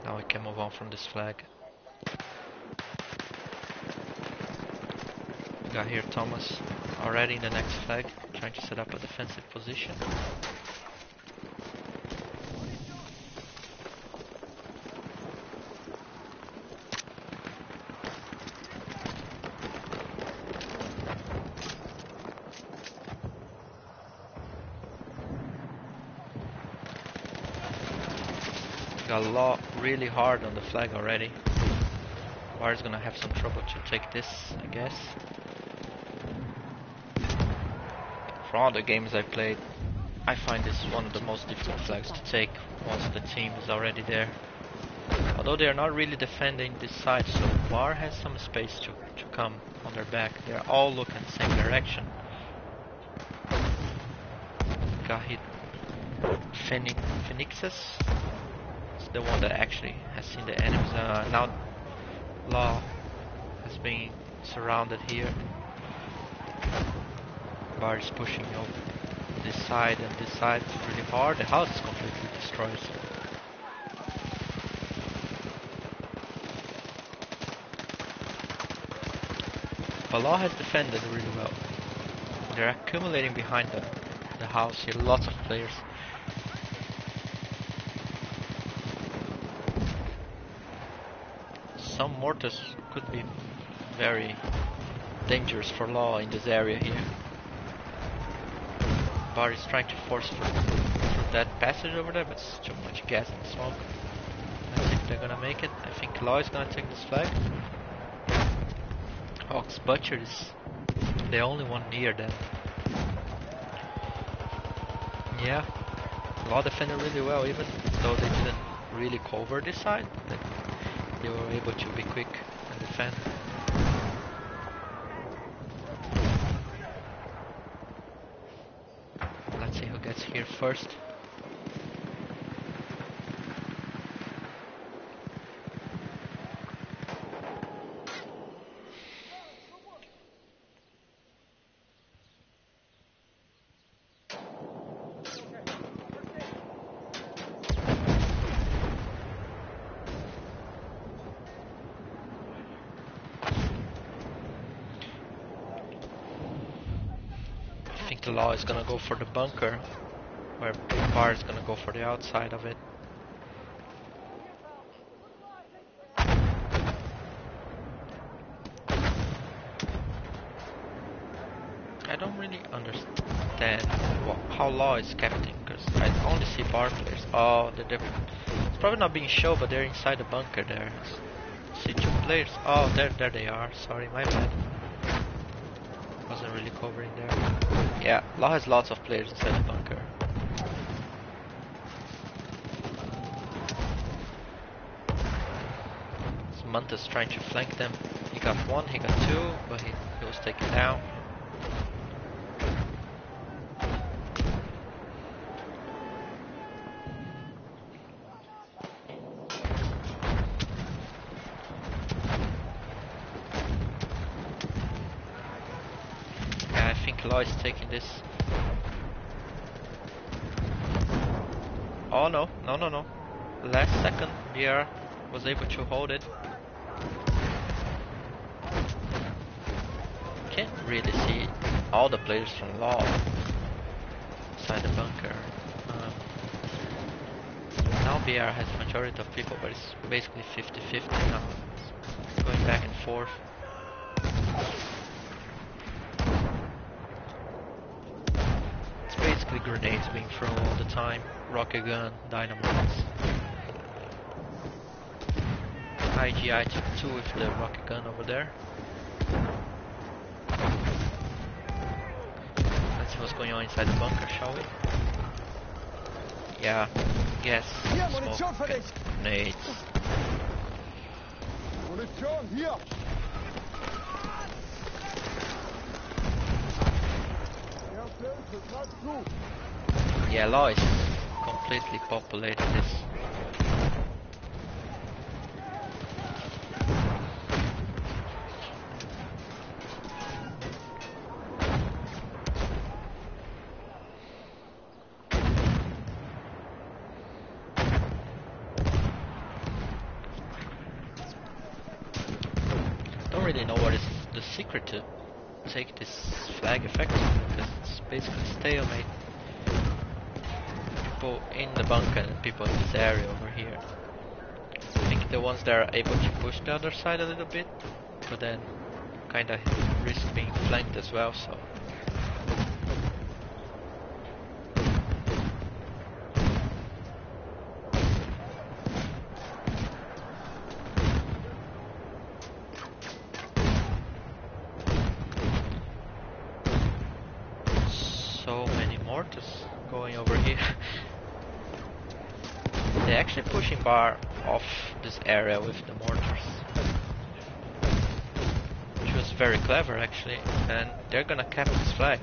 Now we can move on from this flag. We got here Thomas already in the next flag, trying to set up a defensive position. Got Law really hard on the flag already. Bar is gonna have some trouble to take this, I guess. From all the games I played, I find this one of the most difficult flags to take once the team is already there. Although they are not really defending this side, so Bar has some space to come on their back. They are all looking the same direction. Got hit Phoenixes. It's the one that actually has seen the enemies. Now Law has been surrounded here. Bar is pushing over this side and this side really hard. The house is completely destroyed. But Law has defended really well. They're accumulating behind the house here, lots of players. Some mortars could be very dangerous for Law in this area here. Bar is trying to force through that passage over there, but it's too much gas and smoke. I think they're gonna make it. I think Law is gonna take this flag. Hawk's Butcher is the only one near them. Yeah, Law defended really well, even though they didn't really cover this side. They were able to be quick and defend. Let's see who gets here first. the law is gonna go for the bunker, where bar is gonna go for the outside of it. I don't really understand how law is captain, because I only see bar players. Oh, it's probably not being shown, but they're inside the bunker there. See two players. Oh, there they are. Sorry, my bad. Wasn't really covering there. Yeah, law has lots of players inside the bunker. Manta's trying to flank them. He got one, he got two, but he was taken down. Yeah, I think Law is taking this. Oh no. Last second, BR was able to hold it. Can't really see all the players from Law inside the bunker. Now BR has majority of people, but it's basically 50-50 now. It's going back and forth. It's basically grenades being thrown all the time. Rocket gun, dynamites. IGI took two with the rocket gun over there. Let's see what's going on inside the bunker, shall we? Yeah, gas, smoke, grenades. Munition hier! Yeah, Law is completely populated this. Don't really know what is the secret to take this flag effectively, because it's basically stalemate. People in the bunker and people in this area over here. I think the ones that are able to push the other side a little bit, but then kinda risk being flanked as well, so. So many mortars going over here. They're actually pushing bar off this area with the mortars, which was very clever actually, and they're gonna cap this flag.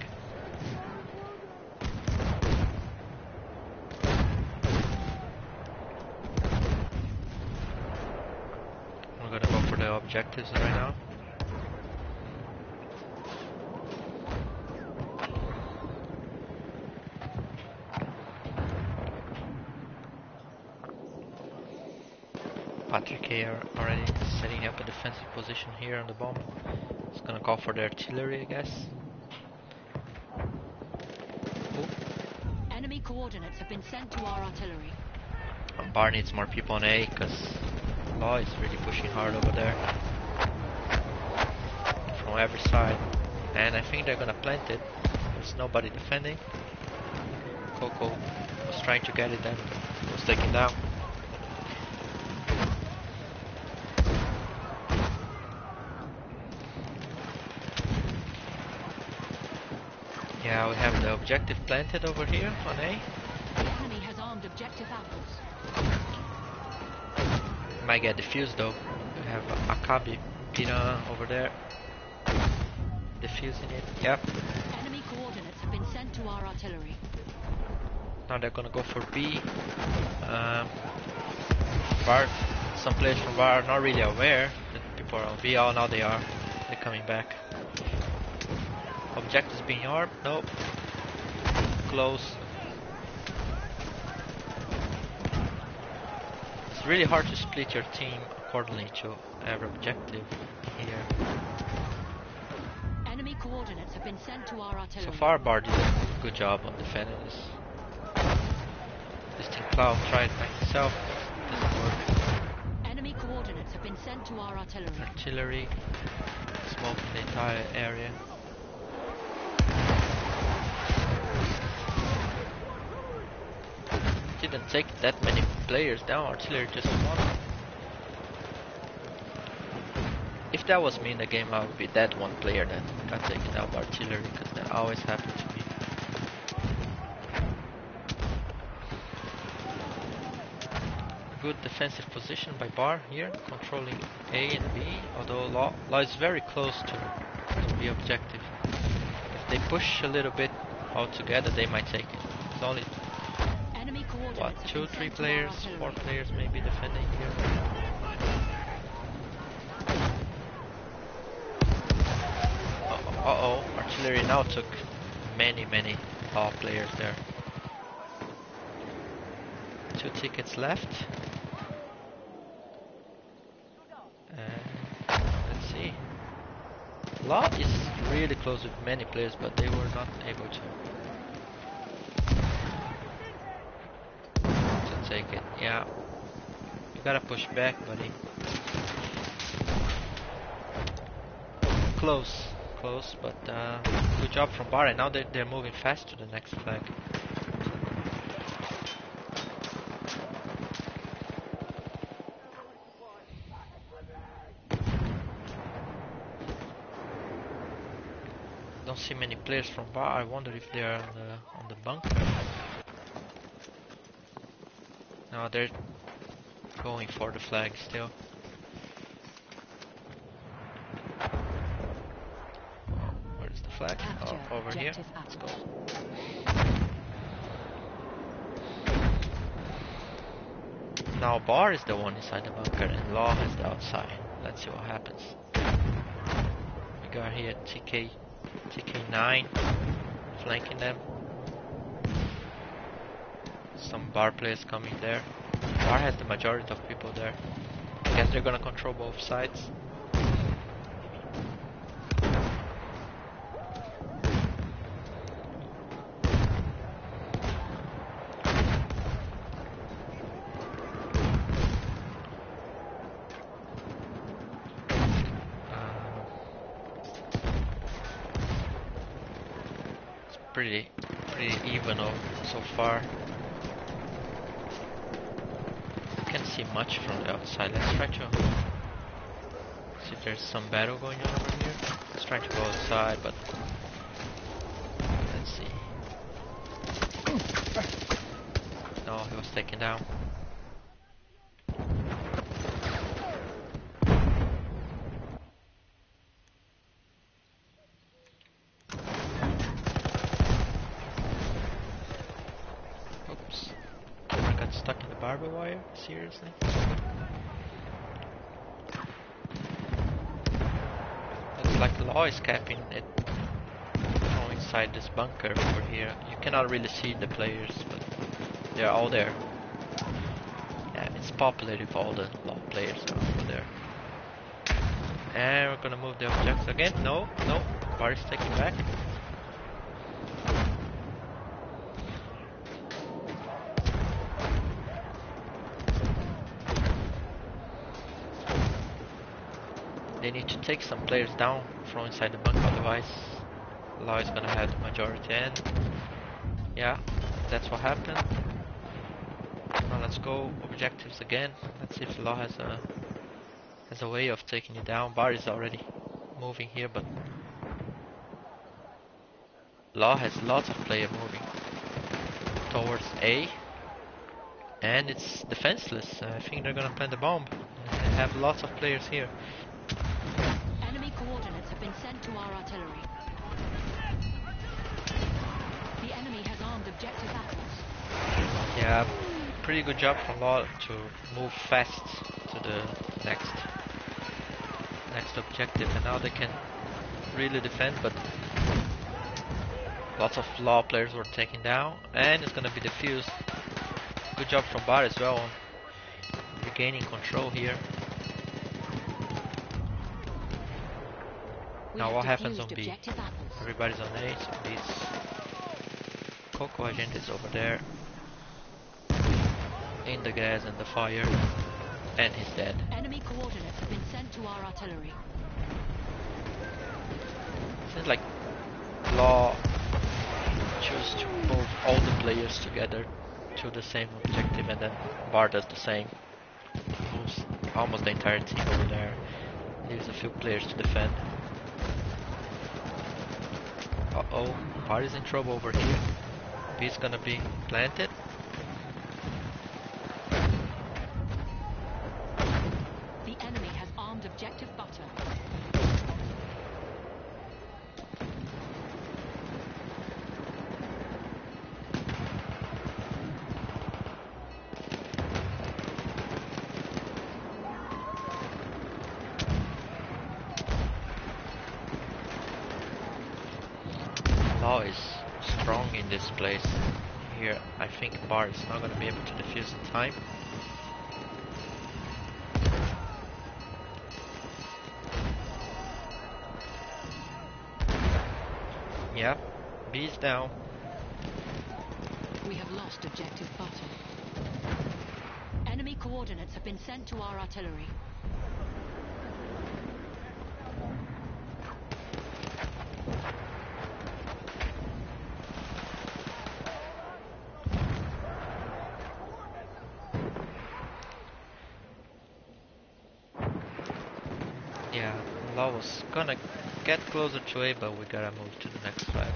We're gonna go for the objectives right now. Patrick are already setting up a defensive position here on the bomb. It's gonna call for the artillery, I guess. Ooh. Enemy coordinates have been sent to our artillery. Bar needs more people on A, because Law is really pushing hard over there. From every side. And I think they're gonna plant it. There's nobody defending. Coco was trying to get it then, but was taken down. Yeah, we have the objective planted over here on A. The enemy has armed objective apples. Might get defused though. We have Akabi Pina over there. Defusing it. Yep. Enemy coordinates have been sent to our artillery. Now they're gonna go for B. Bar. Some players from Bar are not really aware that people are on B. Oh, now they are. They're coming back. Objectives being armed. Nope. Close. It's really hard to split your team accordingly to every objective here. Enemy coordinates have been sent to our So artillery. far, Bar did a good job on defending this. Distinct Cloud tried by himself. Doesn't work. Enemy coordinates have been sent to our artillery. Artillery smoking the entire area. Didn't take that many players down. Artillery just one. If that was me in the game, I would be that one player that got taken down by artillery, because that always happened to me. Good defensive position by Bar here, controlling A and B, although Law is very close to the objective. If they push a little bit all together, they might take it. It's only, what, 2, 3 players, 4 players maybe defending here. Uh-oh, artillery now took many Law players there. 2 tickets left. Let's see. Law is really close with many players, but they were not able to take it. Yeah, you gotta push back, buddy. Close, but good job from Bar. And now they're moving fast to the next flag. Don't see many players from Bar. I wonder if they are on the bunker. No, they're going for the flag still. Where's the flag? Oh, over here. Let's go. Now Bar is the one inside the bunker and Law is the outside. Let's see what happens. We got here TK9 flanking them. Some Bar players coming there. Bar has the majority of people there. I guess they're gonna control both sides. It's pretty even so far. Can't see much from the outside. Let's try to see if there's some battle going on over here. Let's try to go outside, but let's see. No, he was taken down. Oops. I got stuck in the barbed wire? Seriously? Looks like Law is capping it from inside this bunker over here. You cannot really see the players, but they're all there. Yeah, it's populated with all the Law players over there. And we're gonna move the objects again. No, Bar is taking back. They need to take some players down from inside the bunker, otherwise Law is gonna have the majority. And yeah, that's what happened. Now let's go objectives again. Let's see if Law has a way of taking it down. Bar is already moving here, but Law has lots of players moving towards A, and it's defenseless. I think they're gonna plant the bomb. They have lots of players here. Enemy coordinates have been sent to our artillery. The enemy has armed objective apples. Yeah, pretty good job from Law to move fast to the next objective, and now they can really defend, but lots of Law players were taken down, and it's gonna be defused. Good job from Bar as well on regaining control here. We Now have what happens on defused B? objective apples. Everybody's on A, so B's Coco agent is over there. In the gas and the fire. And he's dead. Enemy coordinates have been sent to our artillery. Seems like Law choose to move all the players together to the same objective, and then Bar does the same. Moves almost the entire team over there. Leaves a few players to defend. Uh-oh, Bar is in trouble over here. B's gonna be planted. The enemy has armed objective butter. Law is strong in this place. Here, I think Bar is not gonna be able to defuse in time. Yep, B's down. We have lost objective butter. Enemy coordinates have been sent to our artillery. Yeah, Law was gonna get closer to A, but we gotta move to the next flag.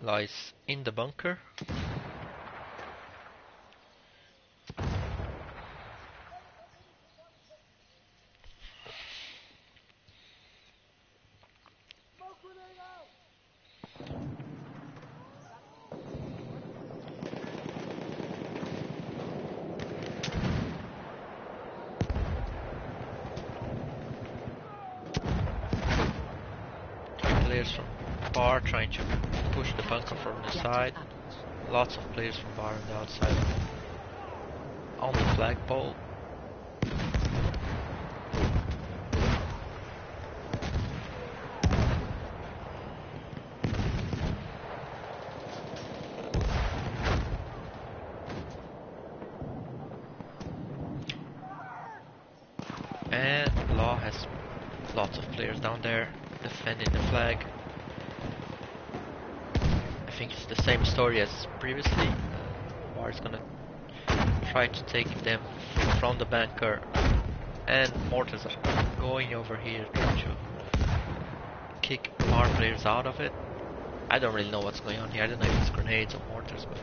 Law is in the bunker. Players from Bar trying to push the bunker from the side. Lots of players from Bar on the outside. On the flagpole. And Law has lots of players down there defending the flag. I think it's the same story as previously. Bar is gonna try to take them from the bunker, and mortars are going over here trying to kick Bar players out of it. I don't really know what's going on here. I don't know if it's grenades or mortars, but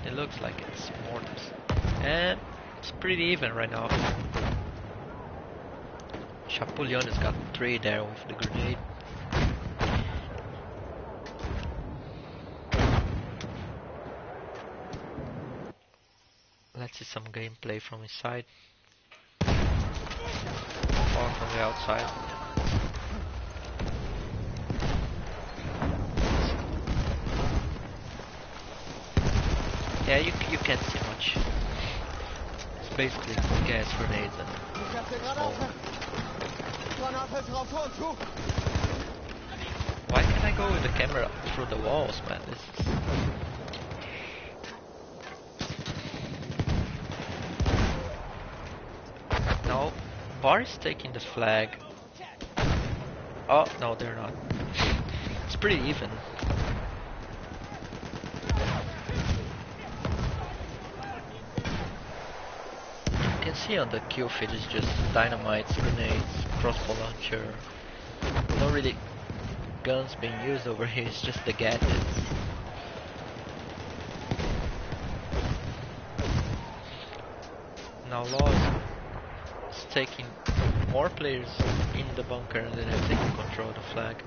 it looks like it's mortars. And it's pretty even right now. Chapulion has got 3 there with the grenade. Let's see some gameplay from his side. Or from the outside. Yeah, you can't see much. It's basically gas grenades and smoke. Why can't I go with the camera through the walls, man? This is... No, Bar is taking the flag. Oh, no, they're not. It's pretty even. You can see on the kill feed it's just dynamites, grenades, crossbow launcher. Not really guns being used over here, it's just the gadgets. Now Law is taking more players in the bunker and then they're taking control of the flag.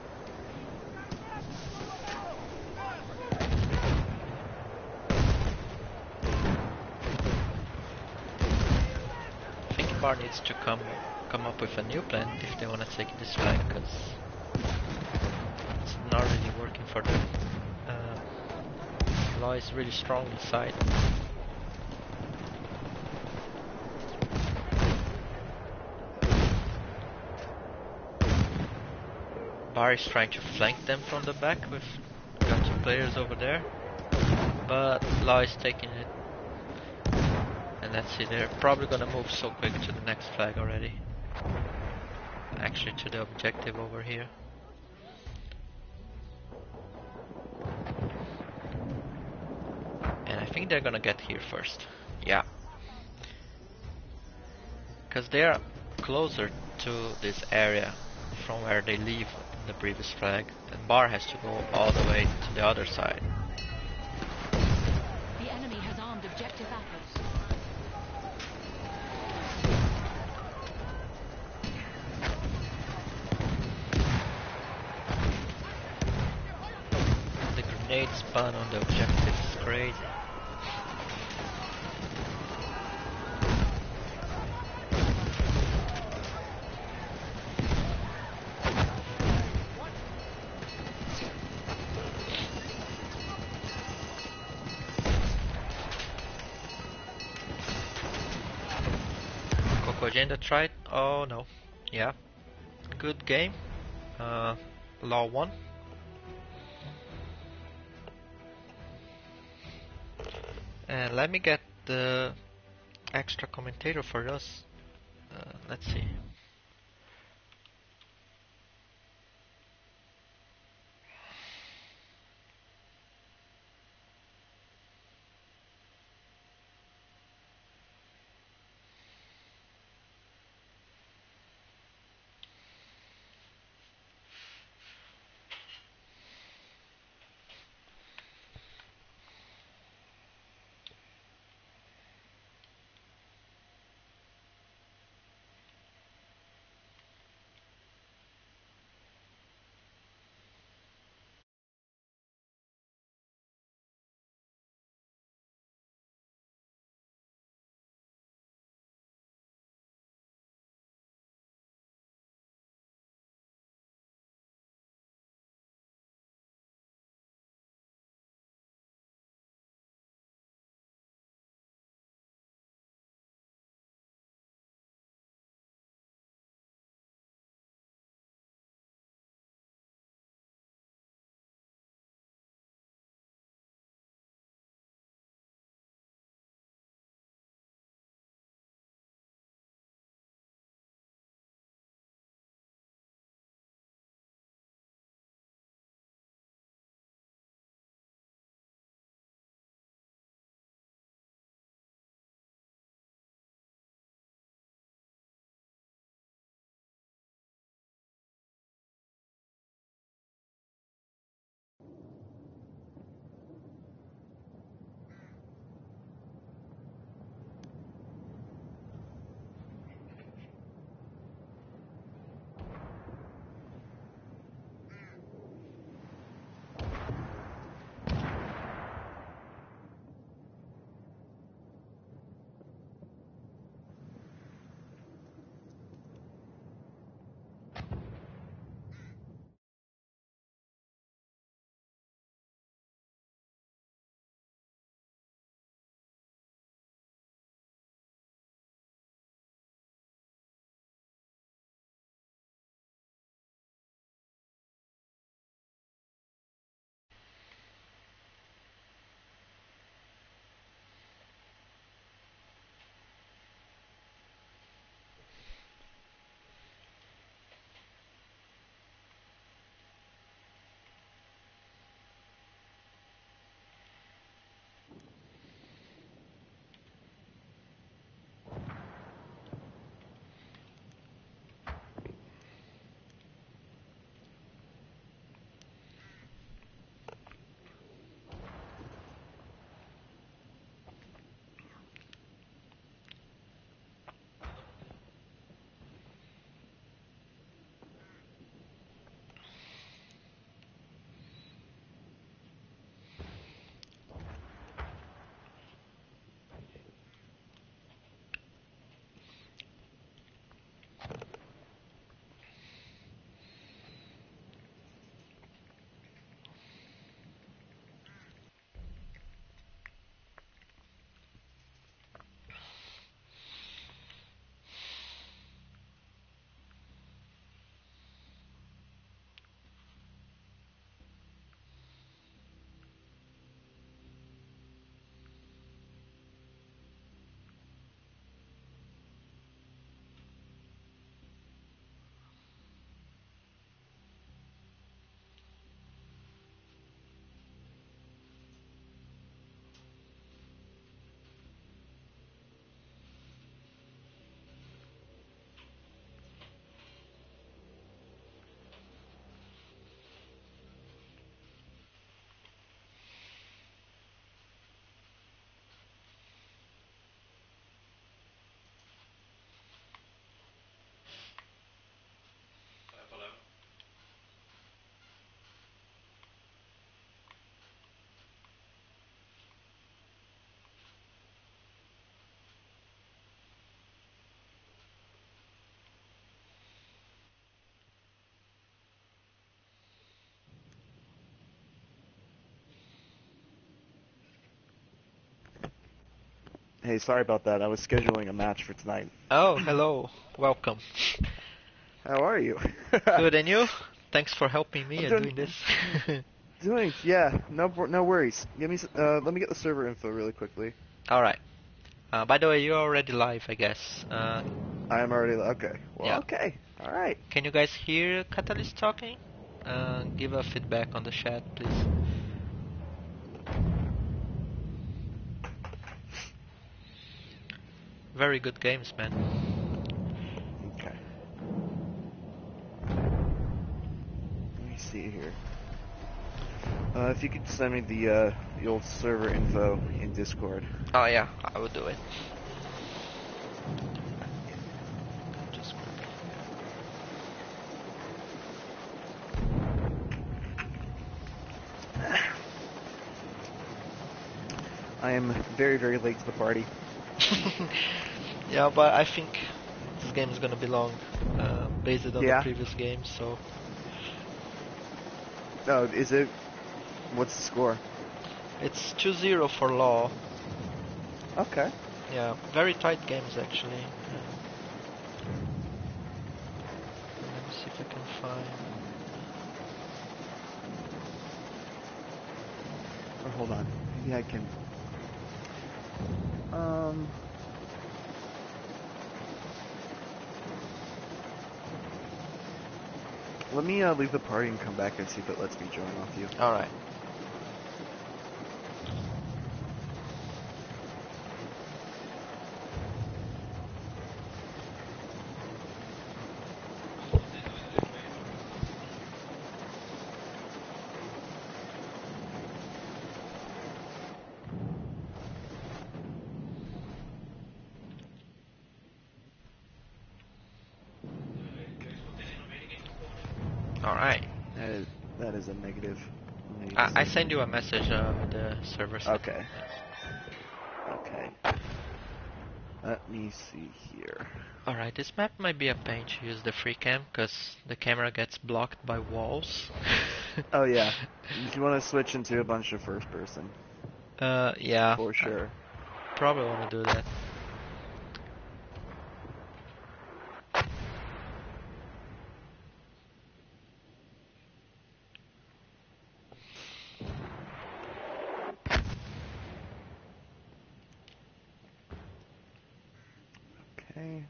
I think Bar needs to come up with a new plan if they want to take this flag, because it's not really working for them. Law is really strong inside. Bar is trying to flank them from the back with got two players over there, but Law is taking it. And let's see, they're probably gonna move so quick to the next flag already. Actually to the objective over here. And I think they're gonna get here first. Yeah. Because they are closer to this area from where they leave the previous flag. And Bar has to go all the way to the other side. The enemy has armed objective apples. The grenade spawn on the objective is crazy. Agenda tried. Oh no. Yeah. Good game. Law won. And let me get the extra commentator for us. Let's see. Hey, sorry about that. I was scheduling a match for tonight. Oh, hello. Welcome. How are you? Good, and you? Thanks for helping me I'm and doing this. yeah, no worries. Let me get the server info really quickly. Alright. By the way, you're already live, I guess. I am already, okay. Well, Yeah. okay. Alright. Can you guys hear Catalyst talking? Give a feedback on the chat, please. Very good games, man. Okay. Let me see here. If you could send me the old server info in Discord. Oh yeah, I will do it. I am very, very late to the party. Yeah, but I think this game is gonna be long, based on the Yeah? previous games, so... Oh, is it? What's the score? It's 2-0 for Law. Okay. Yeah, very tight games actually. Let me see if I can find... Or hold on. Maybe I can... Let me leave the party and come back and see if it lets me join off you. Alright. Alright. That is a negative. I send you a message with the server setting. Okay. Okay. Let me see here. Alright, this map might be a pain to use the free cam, because the camera gets blocked by walls. Oh yeah. If you want to switch into a bunch of first person. Yeah. For sure. Probably want to do that. Okay.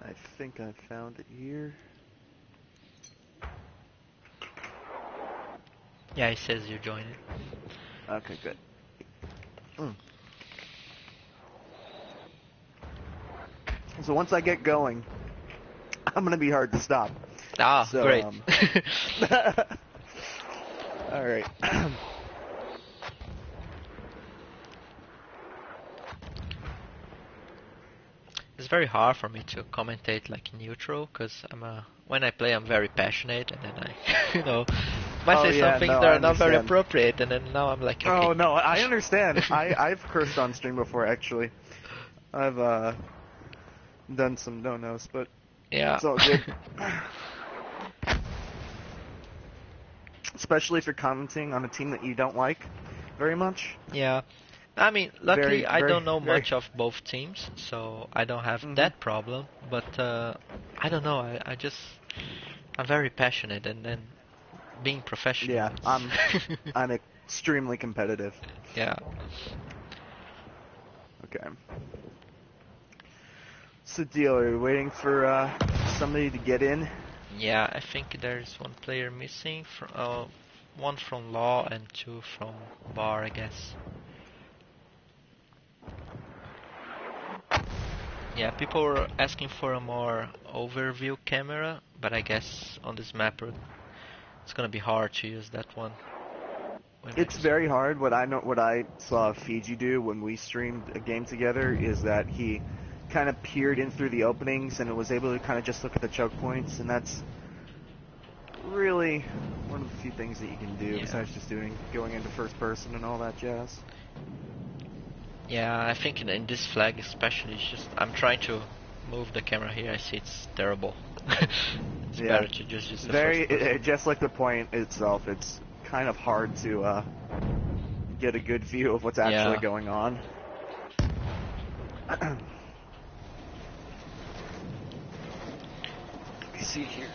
I think I found it here. Yeah, it says you joined it. Okay, good. So once I get going, I'm gonna be hard to stop. Ah, So, great. All right. It's very hard for me to commentate like neutral, because when I play I'm very passionate, and then I, might say some things that are not very appropriate, and then now I'm like, okay. Oh no, I understand. I've cursed on stream before actually. I've done some no-nos, but yeah. it's all good. Especially if you're commenting on a team that you don't like very much. Yeah. I mean, luckily I don't know much of both teams, so I don't have that problem, but I don't know, I'm very passionate, and then being professional. Yeah, I'm extremely competitive. Yeah. Okay. So deal, are you waiting for somebody to get in? Yeah, I think there's one player missing, one from Law and two from Bar, I guess. Yeah, people were asking for a more overview camera, but I guess on this map it's gonna be hard to use that one. It's very hard. What I saw Fiji do when we streamed a game together is that he kind of peered in through the openings and was able to kind of just look at the choke points, and that's really one of the few things that you can do besides just going into first person and all that jazz. Yeah, I think in this flag especially, it's just I'm trying to move the camera here. I see it's terrible. It's Yeah. better to just use the Very, first person. just like the point itself, it's kind of hard to get a good view of what's actually Yeah. going on. Let me see here.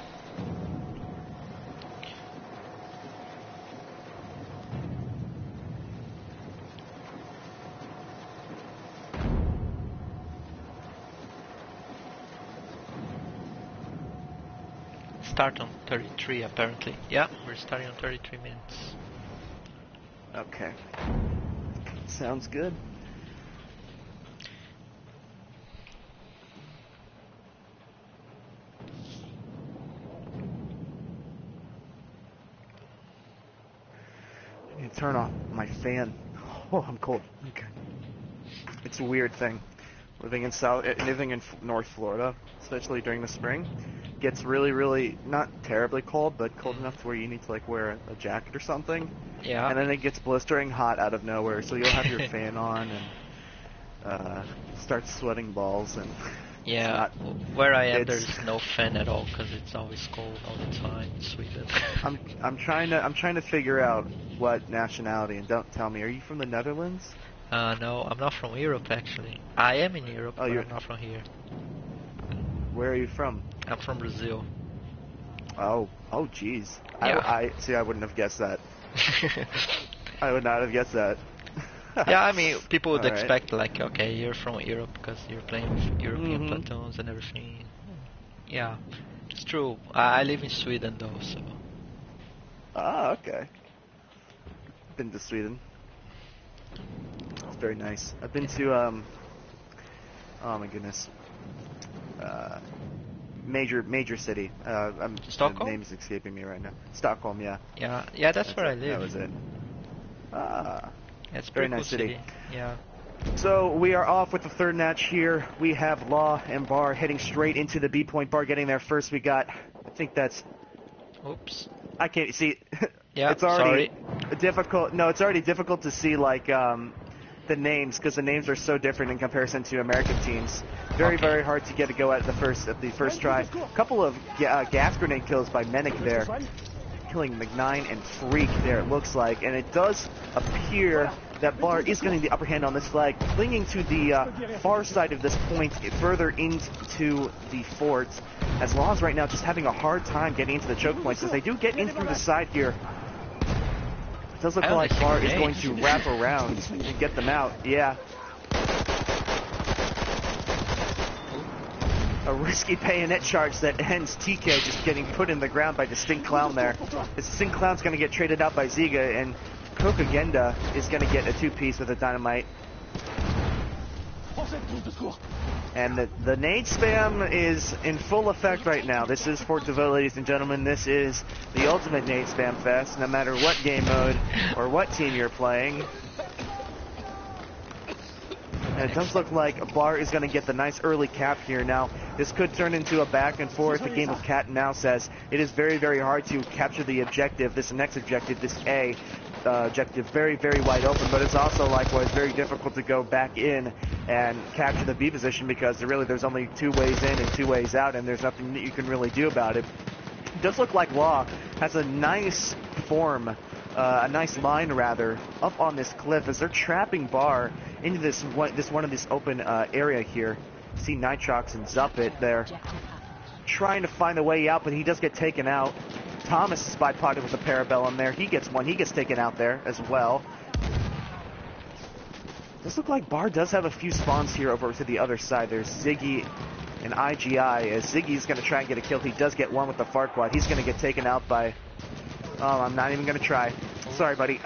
Start on 33 apparently. Yeah, we're starting on 33 minutes. Okay. Sounds good. I need to turn off my fan. Oh, I'm cold. Okay. It's a weird thing. Living in North Florida, especially during the spring, gets really, really not terribly cold, but cold enough to where you need to like wear a jacket or something. Yeah. And then it gets blistering hot out of nowhere, so you'll have your fan on and start sweating balls and Yeah, where I am it's- there's no fan at all because it's always cold all the time in Sweden. I'm trying to figure out what nationality, and don't tell me, are you from the Netherlands? No, I'm not from Europe actually. I am in Europe, but you're- I'm not from here. Where are you from? I'm from Brazil. Oh, jeez. Yeah. I see. I wouldn't have guessed that. I would not have guessed that. Yeah, I mean, people would All right. expect like, okay, you're from Europe because you're playing with European Mhm. platoons and everything. Yeah, it's true. I live in Sweden though, so. Ah, okay. Been to Sweden. It's very nice. I've been to oh my goodness. Major city. Stockholm? The name is escaping me right now. Stockholm, yeah. Yeah, that's where I live. That was it. Ah. Yeah, it's a Very pretty nice cool city. Yeah. So we are off with the third match here. We have Law and Bar heading straight into the B point. Bar getting there first. We got, I think that's, Oops. I can't see. Yeah, It's already sorry. difficult. No, it's already difficult to see like the names because the names are so different in comparison to American teams. Very, Okay. very hard to get a go at the first try. A couple of gas grenade kills by Menik there, killing McNine and Freak there. It looks like, and it does appear that Bar is getting the upper hand on this flag, clinging to the far side of this point, further into the fort. As Law's right now just having a hard time getting into the choke points, as they do get in through the side here. It does look I only like see Bar is grenades. going to wrap around and get them out. Yeah. A risky bayonet charge that ends TK just getting put in the ground by Distinct Clown there. Distinct Clown's going to get traded out by Ziga, and Kokagenda is going to get a two-piece with a dynamite. And the nade spam is in full effect right now. This is Fort DeVoe, ladies and gentlemen. This is the ultimate nade spam fest, no matter what game mode or what team you're playing. And it does look like Bar is going to get the nice early cap here. Now, this could turn into a back and forth, a game of cat and mouse, as it is very, very hard to capture the objective, this next objective, this A objective, very, very wide open. But it's also likewise very difficult to go back in and capture the B position because there's only 2 ways in and 2 ways out, and there's nothing that you can really do about it. It does look like Law has a nice form, a nice line rather, up on this cliff as they're trapping Bar into this one of this open area here. See Nitrox and Zuppet there trying to find a way out, but he does get taken out. Thomas is bipoded with a Parabellum there. He gets one. He gets taken out there as well. Does look like Bar does have a few spawns here over to the other side. There's Ziggy and IGI, as Ziggy's going to try and get a kill. He does get one with the Farquad. He's going to get taken out by... Oh, I'm not even going to try. Sorry, buddy.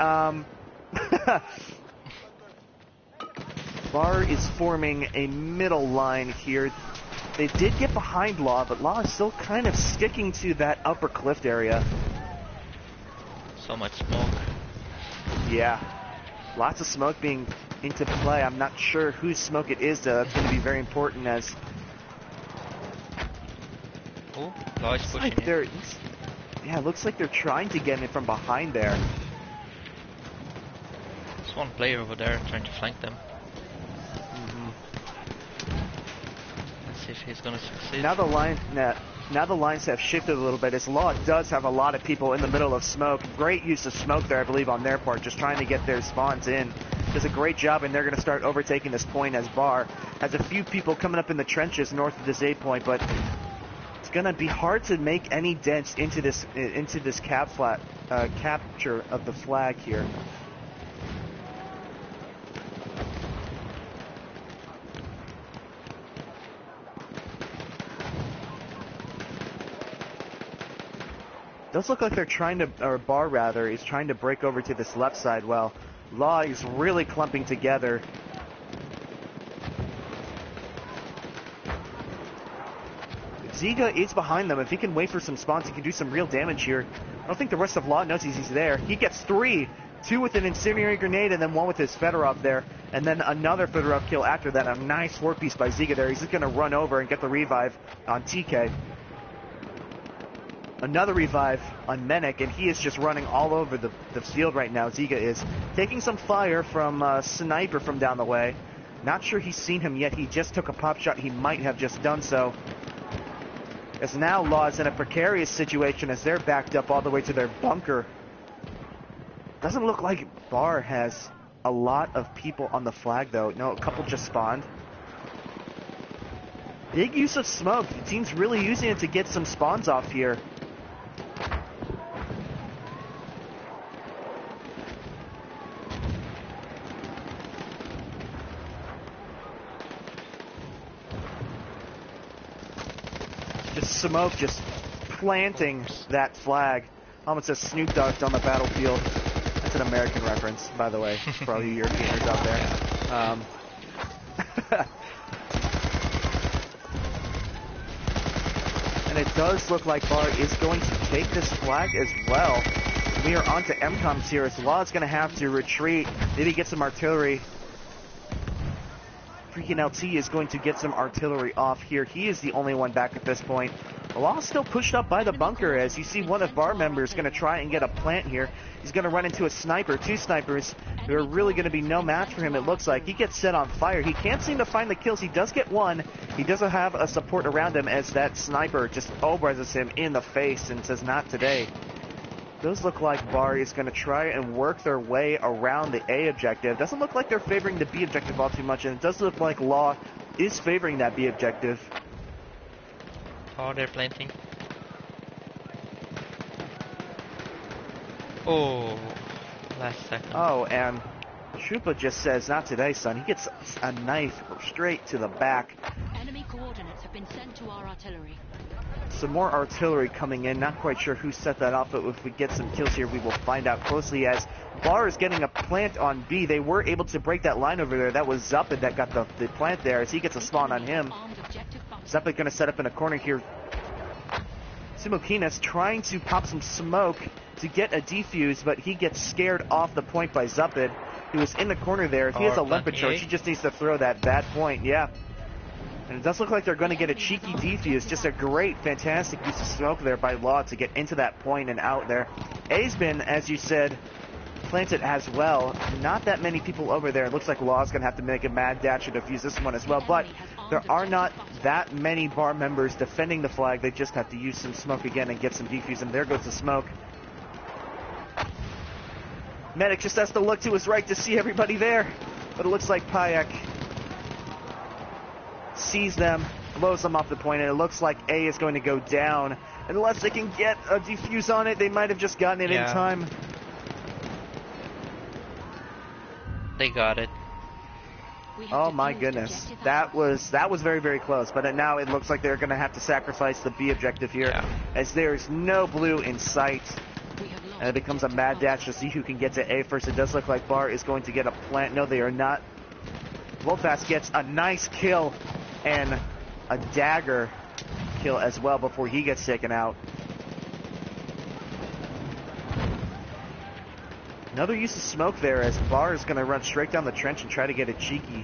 Bar is forming a middle line here. They did get behind Law, but Law is still kind of sticking to that upper cliff area. So much smoke. Yeah. Lots of smoke being into play. I'm not sure whose smoke it is, though. That's going to be very important as... Oh, Law is pushing like it. yeah, it looks like they're trying to get in from behind there. There's one player over there trying to flank them. Let's see if he's gonna succeed. Now the line... Now the lines have shifted a little bit, as Law does have a lot of people in the middle of smoke. Great use of smoke there, I believe, on their part, just trying to get their spawns in. Does a great job, and they're going to start overtaking this point as Bar has a few people coming up in the trenches north of this A point, but it's going to be hard to make any dents into this capture of the flag here. Does look like they're trying to, or Bar rather, is trying to break over to this left side. Well, Law is really clumping together. Ziga is behind them. If he can wait for some spawns, he can do some real damage here. I don't think the rest of Law knows he's there. He gets 3. 2 with an incendiary grenade, and then 1 with his Fedorov there. And then another Fedorov kill after that. A nice work piece by Ziga there. He's just going to run over and get the revive on TK. Another revive on Menek, and he is just running all over the field right now. Ziga is taking some fire from Sniper from down the way. Not sure he's seen him yet. He just took a pop shot. He might have just done so. As now Law is in a precarious situation as they're backed up all the way to their bunker. Doesn't look like Bar has a lot of people on the flag, though. No, a couple just spawned. Big use of smoke. The team's really using it to get some spawns off here. Smoke just planting that flag. Almost says Snoop Dogg's on the battlefield. That's an American reference, by the way, for all you Europeans out there. And it does look like Bar is going to take this flag as well. We are on to MCOMs here, as Law is going to have to retreat, maybe get some artillery. Freaking LT is going to get some artillery off here. He is the only one back at this point. Law still pushed up by the bunker, as you see one of Bar members going to try and get a plant here. He's going to run into a sniper, 2 snipers who are really going to be no match for him, it looks like. He gets set on fire. He can't seem to find the kills. He does get 1. He doesn't have a support around him, as that sniper just obeses him in the face and says, not today. Does look like Bar is going to try and work their way around the A objective. Doesn't look like they're favoring the B objective all too much, and it does look like Law is favoring that B objective. Oh, they're planting. Oh, last second. Oh, and Chupa just says, not today, son. He gets a knife straight to the back. Enemy coordinates have been sent to our artillery. Some more artillery coming in. Not quite sure who set that off, but if we get some kills here, we will find out closely, as Bar is getting a plant on B. They were able to break that line over there. That was Zupid that got the plant there, as he gets a spawn on him. Zupid going to set up in a corner here. Simokinas trying to pop some smoke to get a defuse, but he gets scared off the point by Zupid, who is in the corner there. If he has a limpet charge, he just needs to throw that bad point. Yeah. And it does look like they're going to get a cheeky defuse. Just a great, fantastic use of smoke there by Law to get into that point and out there. A's been, as you said, planted as well. Not that many people over there. It looks like Law's going to have to make a mad dash to defuse this one as well. But there are not that many Bar members defending the flag. They just have to use some smoke again and get some defuse. And there goes the smoke. Medic just has to look to his right to see everybody there. But it looks like Payak sees them, blows them off the point, and it looks like A is going to go down. Unless they can get a defuse on it, they might have just gotten it in time. They got it. Oh my goodness, that was very, very close. But now it looks like they're going to have to sacrifice the B objective here, as there is no blue in sight. And it becomes a mad dash to see who can get to A first. It does look like Bar is going to get a plant. No, they are not. Volfast gets a nice kill and a dagger kill as well before he gets taken out. Another use of smoke there, as Bar is going to run straight down the trench and try to get a cheeky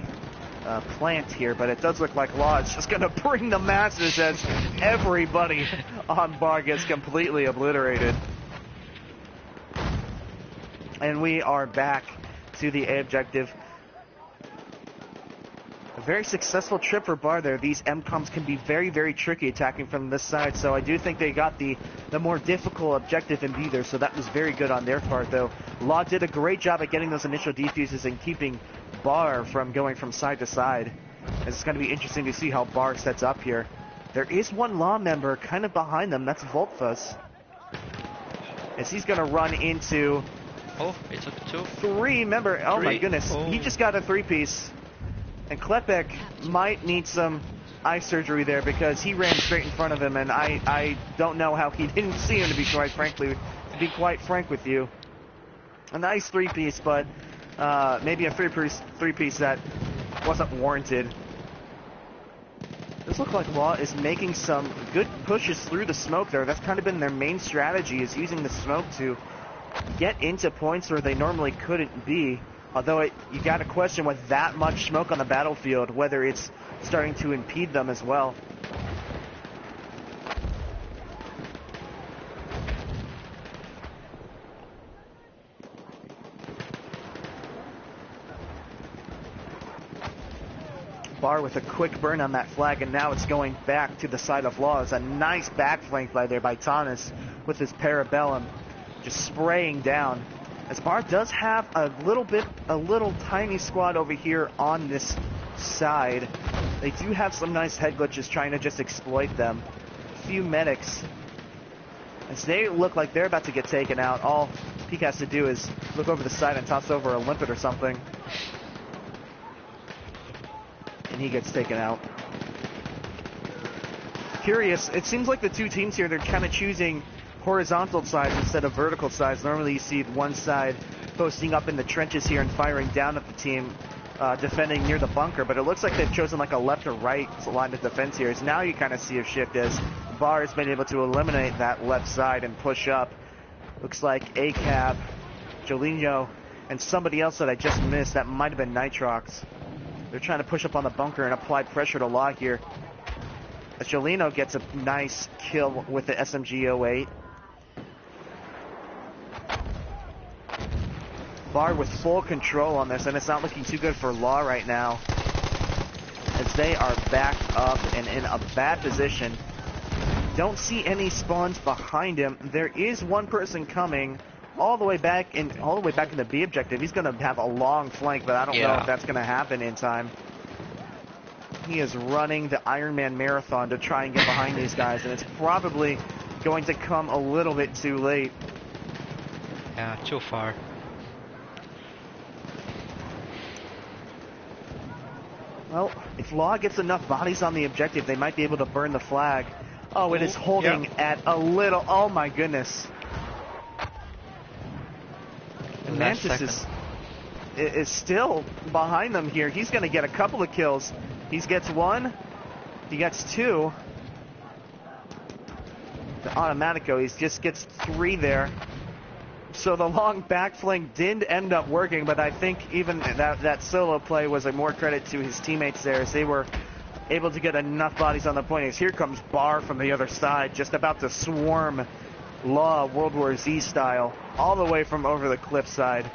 plant here, but it does look like Law is just going to bring the masses, as everybody on Bar gets completely obliterated. And we are back to the A objective. very successful trip for Bar there. These MCOMs can be very, very tricky attacking from this side, so I do think they got the more difficult objective in B there, so that was very good on their part, though. Law did a great job at getting those initial defuses and keeping Bar from going from side to side. It's going to be interesting to see how Bar sets up here. There is one Law member kind of behind them, that's Voltfus. As he's going to run into... Oh, it took 2. 3, remember, oh my Three. goodness, Oh. he just got a 3-piece. And Klepek might need some eye surgery there because he ran straight in front of him, and I don't know how he didn't see him, to be quite frank with you. A nice 3-piece, but maybe a 3-piece that wasn't warranted. This looks like Law is making some good pushes through the smoke there. That's kind of been their main strategy, is using the smoke to get into points where they normally couldn't be. Although you got to question with that much smoke on the battlefield, whether it's starting to impede them as well. Bar with a quick burn on that flag, and now it's going back to the side of Law. It's a nice back flank by there by Tanis with his Parabellum, just spraying down. As Bar does have a little tiny squad over here on this side. They do have some nice head glitches trying to just exploit them. A few medics. As they look like they're about to get taken out, all Peak has to do is look over the side and toss over a limpet or something. And he gets taken out. Curious, it seems like the two teams here, they're kind of choosing horizontal sides instead of vertical sides. Normally you see one side posting up in the trenches here and firing down at the team defending near the bunker, but it looks like they've chosen like a left or right line of defense here. So now you kind of see a shift as Bar has been able to eliminate that left side and push up. Looks like ACAB, Jolino, and somebody else that I just missed. That might have been Nitrox. They're trying to push up on the bunker and apply pressure to Law here. As Jolino gets a nice kill with the SMG-08. Bar with full control on this, and it's not looking too good for Law right now, as they are backed up and in a bad position. Don't see any spawns behind him. There is one person coming all the way back in the B objective. He's going to have a long flank, but I don't know if that's going to happen in time. He is running the Ironman marathon to try and get behind these guys, and it's probably going to come a little bit too late. Yeah, too far. Well, if Law gets enough bodies on the objective, they might be able to burn the flag. Oh, it is holding at a little... Oh, my goodness. And Mantis is still behind them here. He's going to get a couple of kills. He gets one. He gets two. The Automatico, he just gets 3 there. So the long back flank did end up working, but I think even that solo play was a more credit to his teammates there, as they were able to get enough bodies on the point. As here comes Bar from the other side, just about to swarm Law World War Z style, all the way from over the cliff side.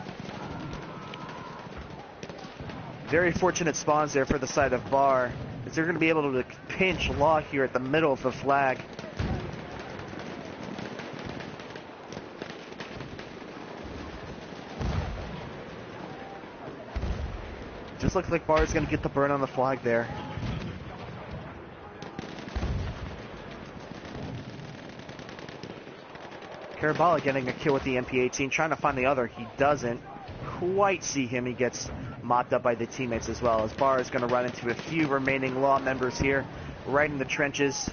Very fortunate spawns there for the side of Bar, as they're going to be able to pinch Law here at the middle of the flag. Just looks like Bar is going to get the burn on the flag there. Karabala getting a kill with the MP18, trying to find the other. He doesn't quite see him. He gets mopped up by the teammates as well, as Bar is going to run into a few remaining Law members here, right in the trenches.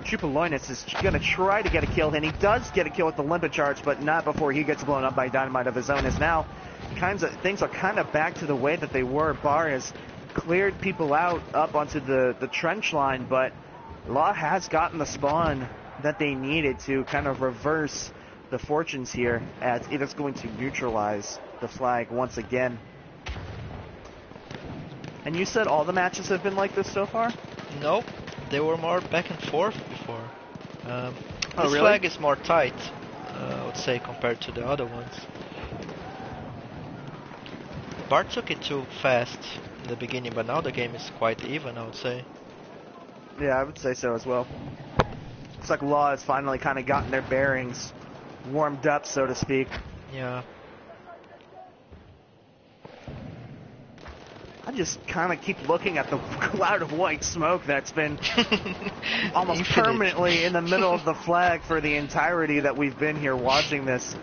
Trupaloinus is going to try to get a kill, and he does get a kill with the limpet charge, but not before he gets blown up by dynamite of his own, as now things are kind of back to the way that they were. Bar has cleared people out up onto the trench line, but Law has gotten the spawn that they needed to kind of reverse the fortunes here, as it is going to neutralize the flag once again. And you said all the matches have been like this so far? Nope, they were more back and forth before. This really? flag is more tight, I would say, compared to the other ones. Bart took it too fast in the beginning, but now the game is quite even, I would say. Yeah, I would say so as well. Looks like Law has finally kind of gotten their bearings, warmed up, so to speak. Yeah. I just kind of keep looking at the cloud of white smoke that's been almost Infinite. Permanently in the middle of the flag for the entirety that we've been here watching this.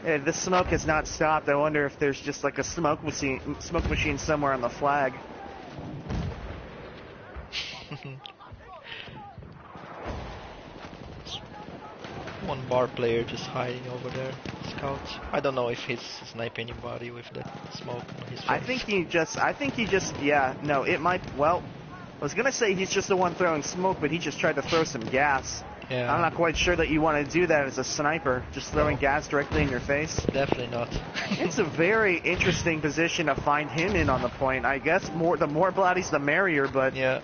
The smoke has not stopped. I wonder if there's just like a smoke machine somewhere on the flag. One bar player just hiding over there, scout. I don't know if he's sniping anybody with the smoke on his face. I think he just, yeah, no, it might, well, I was gonna say he's just the one throwing smoke, but he just tried to throw some gas. Yeah. I'm not quite sure that you want to do that as a sniper, just throwing gas directly in your face. Definitely not. It's a very interesting position to find him in on the point. I guess the more bloodies the merrier, but Yeah.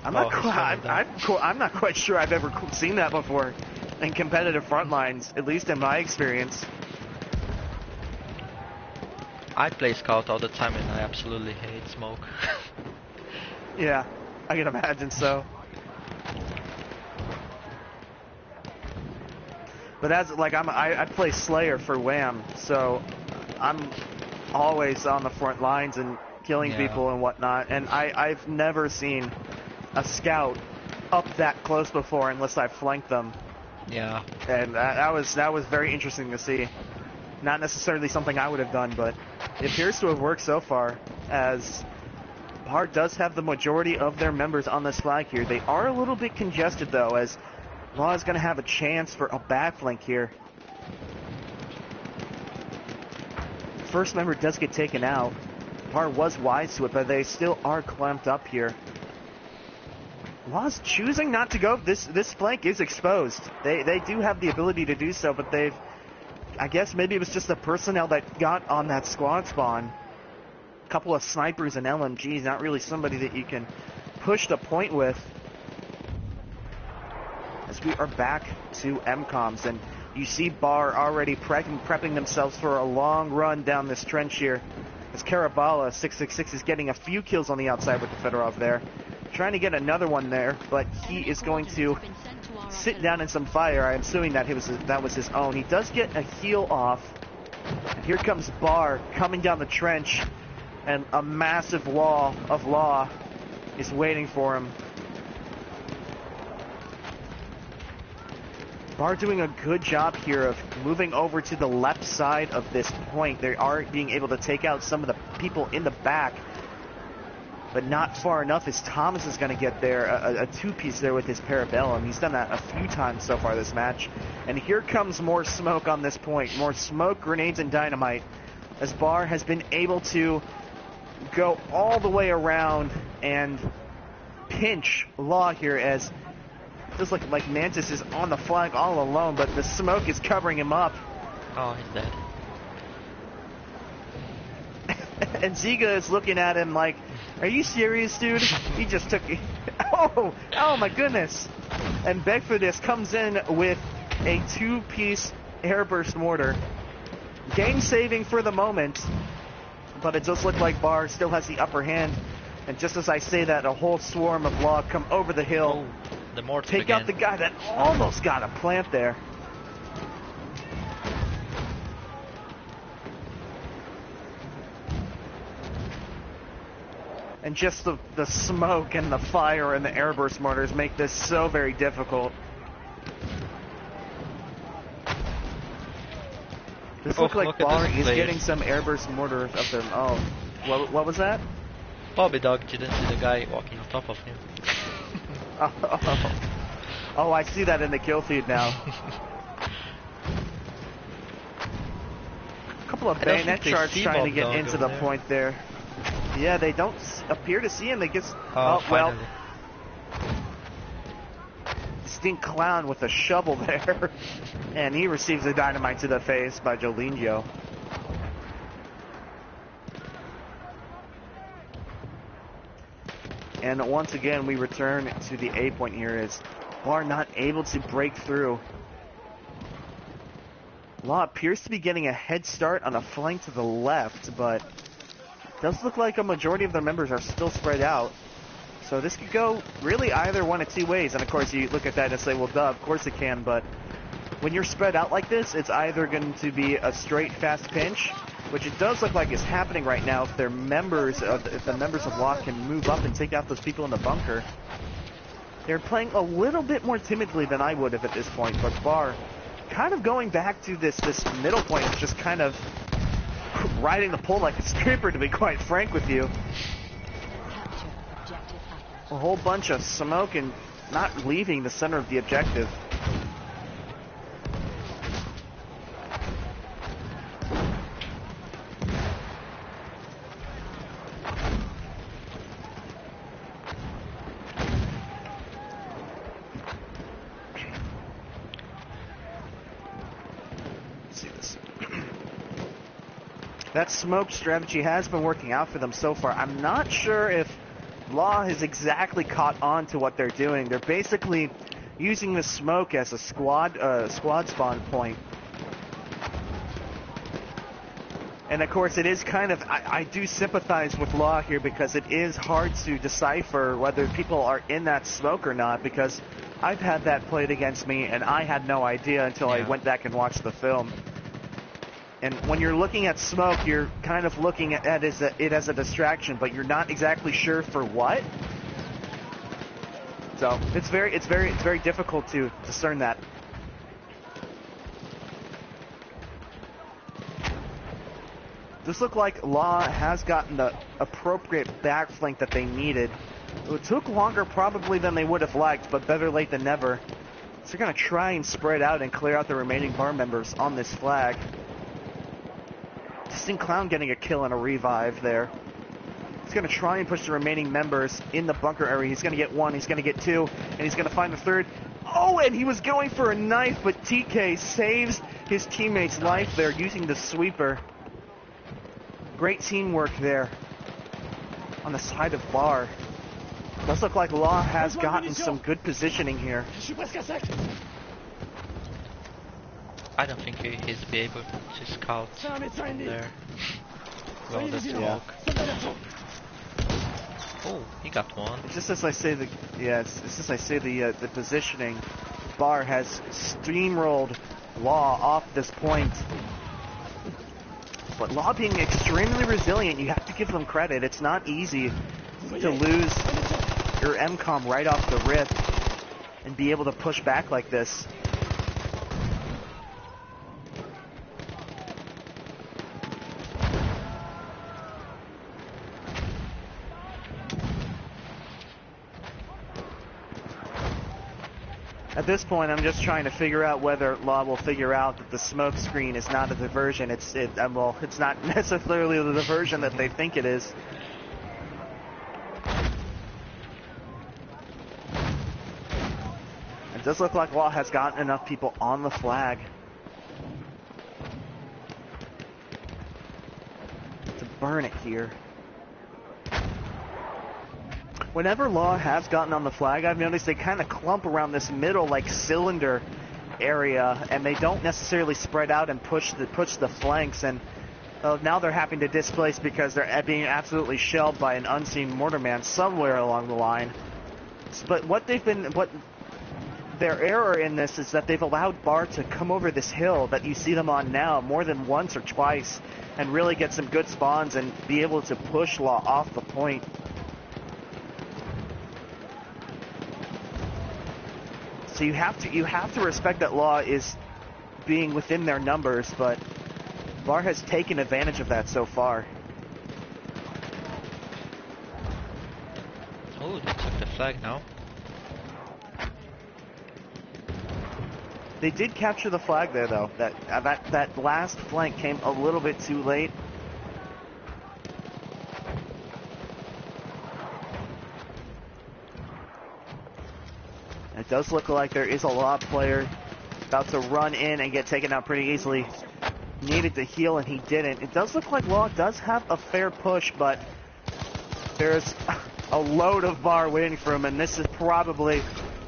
I'm not quite sure I've ever seen that before in competitive Frontlines, at least in my experience. I play scout all the time and I absolutely hate smoke. Yeah, I can imagine so. But as like I play Slayer for Wham, so I'm always on the front lines and killing people and whatnot. And I've never seen a scout up that close before unless I flanked them. Yeah. And that was very interesting to see. Not necessarily something I would have done, but it appears to have worked so far, as Bart does have the majority of their members on this flag here. They are a little bit congested, though, as Law is going to have a chance for a backflank here. First member does get taken out. Bart was wise to it, but they still are clamped up here. Law's choosing not to go. This flank is exposed. They do have the ability to do so, but they've... I guess maybe it was just the personnel that got on that squad spawn. A couple of snipers and LMGs, not really somebody that you can push the point with. As we are back to MCOMs, and you see Bar already prepping themselves for a long run down this trench here. As Karabala 666 is getting a few kills on the outside with the Fedorov there. Trying to get another one there, but he is going to sit down in some fire. I'm assuming that was his own. He does get a heal off. And here comes Bar coming down the trench, and a massive wall of Law is waiting for him. Bar doing a good job here of moving over to the left side of this point. They are being able to take out some of the people in the back, but not far enough as Thomas is going to get there, a two-piece there with his Parabellum. He's done that a few times so far this match. And here comes more smoke on this point. More smoke, grenades, and dynamite, as Bar has been able to go all the way around and pinch Law here, as it feels like Mantis is on the flag all alone, but the smoke is covering him up. Oh, he's dead. And Ziga is looking at him like, are you serious, dude? He just took... Oh my goodness. And Begfudis comes in with a two-piece airburst mortar. Game saving for the moment, but it does look like Bar still has the upper hand. And just as I say that, a whole swarm of Law come over the hill. Oh, the mortar take again. out the guy that almost got a plant there. And just the smoke and the fire and the airburst mortars make this so very difficult. This looks like Bar is getting some airburst mortar of their own. What was that? Bobby Dog didn't see the guy walking on top of him. Oh, I see that in the kill feed now. A couple of bayonet charts trying to get into the point there. Yeah, they don't appear to see him. They just... Oh, well. Stink Clown with a shovel there. And he receives a dynamite to the face by Jolinho. And once again, we return to the A point here, as Bar not able to break through. Law appears to be getting a head start on a flank to the left, but it does look like a majority of their members are still spread out. So this could go really either one of two ways. And of course you look at that and say, well, duh, of course it can, but when you're spread out like this, it's either going to be a straight fast pinch, which it does look like is happening right now if the members of Law can move up and take out those people in the bunker. They're playing a little bit more timidly than I would have at this point, but Bar kind of going back to this middle point is just kind of riding the pole like a stripper, to be quite frank with you. A whole bunch of smoke and not leaving the center of the objective. That smoke strategy has been working out for them so far. I'm not sure if Law has exactly caught on to what they're doing. They're basically using the smoke as a squad spawn point. And of course it is kind of, I do sympathize with Law here because it is hard to decipher whether people are in that smoke or not, because I've had that played against me and I had no idea until I went back and watched the film. And when you're looking at smoke, you're kind of looking at it as a distraction, but you're not exactly sure for what. So it's very difficult to discern that. This looked like Law has gotten the appropriate back flank that they needed. It took longer probably than they would have liked, but better late than never. So they're going to try and spread out and clear out the remaining bar members on this flag. Distant Clown getting a kill and a revive there. He's going to try and push the remaining members in the bunker area. He's going to get one, he's going to get two, and he's going to find the third. Oh, and he was going for a knife, but TK saves his teammate's life there using the sweeper. Great teamwork there on the side of Bar. Does look like Law has gotten some good positioning here. I don't think he's be able to scout from there. Well, the smoke. Oh, he got one. It's just as I say the positioning. Bar has steamrolled Law off this point. But Law being extremely resilient, you have to give them credit. It's not easy to lose your MCOM right off the rip and be able to push back like this. At this point, I'm just trying to figure out whether Law will figure out that the smoke screen is not a diversion. It's not necessarily the diversion that they think it is. It does look like Law has gotten enough people on the flag to burn it here. Whenever Law has gotten on the flag, I've noticed they kind of clump around this middle, like, cylinder area, and they don't necessarily spread out and push the flanks. And now they're having to displace because they're being absolutely shelled by an unseen mortarman somewhere along the line. But their error in this is that they've allowed Bar to come over this hill that you see them on now more than once or twice, and really get some good spawns and be able to push Law off the point. So you have to respect that Law is being within their numbers, but Bar has taken advantage of that so far. Oh, they took the flag now. They did capture the flag there, though. That last flank came a little bit too late. It does look like there is a Law player about to run in and get taken out pretty easily. Needed to heal and he didn't. It does look like Law does have a fair push, but there's a load of Bar waiting for him, and this is probably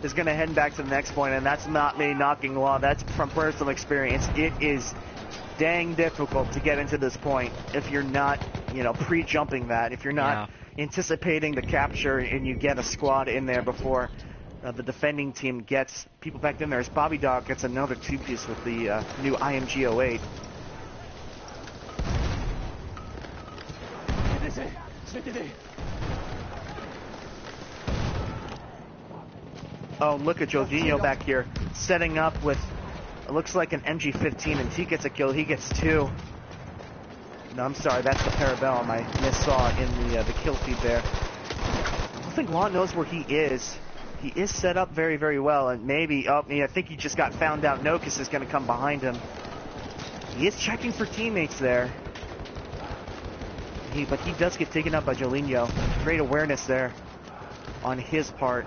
is going to head back to the next point, and that's not me knocking Law. That's from personal experience. It is dang difficult to get into this point if you're not, you know, pre-jumping that. If you're not anticipating the capture and you get a squad in there before the defending team gets people back in there. As Bobby Dog gets another two-piece with the new IMG 08. Oh, look at Jorginho back here, setting up with, it looks like an MG15, and he gets a kill, he gets 2. No, I'm sorry, that's the Parabellum I missaw in the kill feed there. I don't think Law knows where he is. He is set up very, very well, and maybe, oh, I think he just got found out. Nokus is going to come behind him. He is checking for teammates there. But he does get taken up by Jorginho. Great awareness there on his part.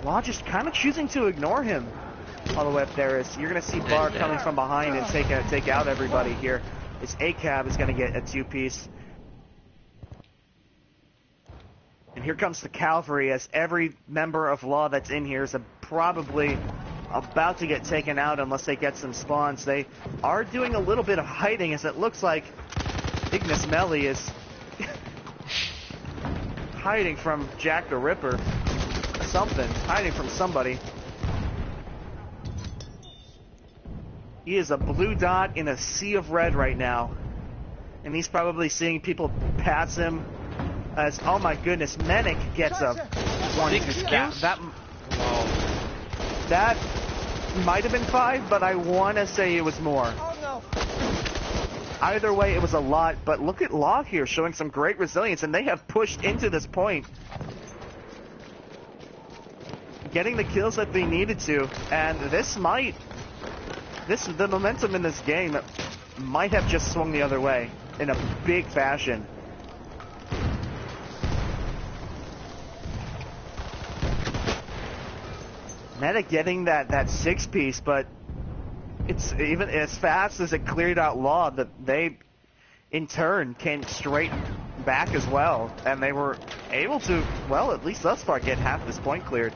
Law just kind of choosing to ignore him all the way up there. You're going to see Bar coming from behind and take out everybody here. This ACAB is going to get a two-piece. And here comes the cavalry, as every member of Law that's in here is probably about to get taken out unless they get some spawns. They are doing a little bit of hiding, as it looks like Ignis Melli is hiding from Jack the Ripper. Something. Hiding from somebody. He is a blue dot in a sea of red right now. And he's probably seeing people pass him as, oh my goodness, Medic gets a 1-2. That might have been 5, but I want to say it was more. Either way, it was a lot, but look at Law here showing some great resilience, and they have pushed into this point, getting the kills that they needed to, and the momentum in this game might have just swung the other way in a big fashion. Medic getting that 6-piece, but it's even as fast as it cleared out Law that they in turn came straight back as well, and they were able to, well, at least thus far, get half this point cleared.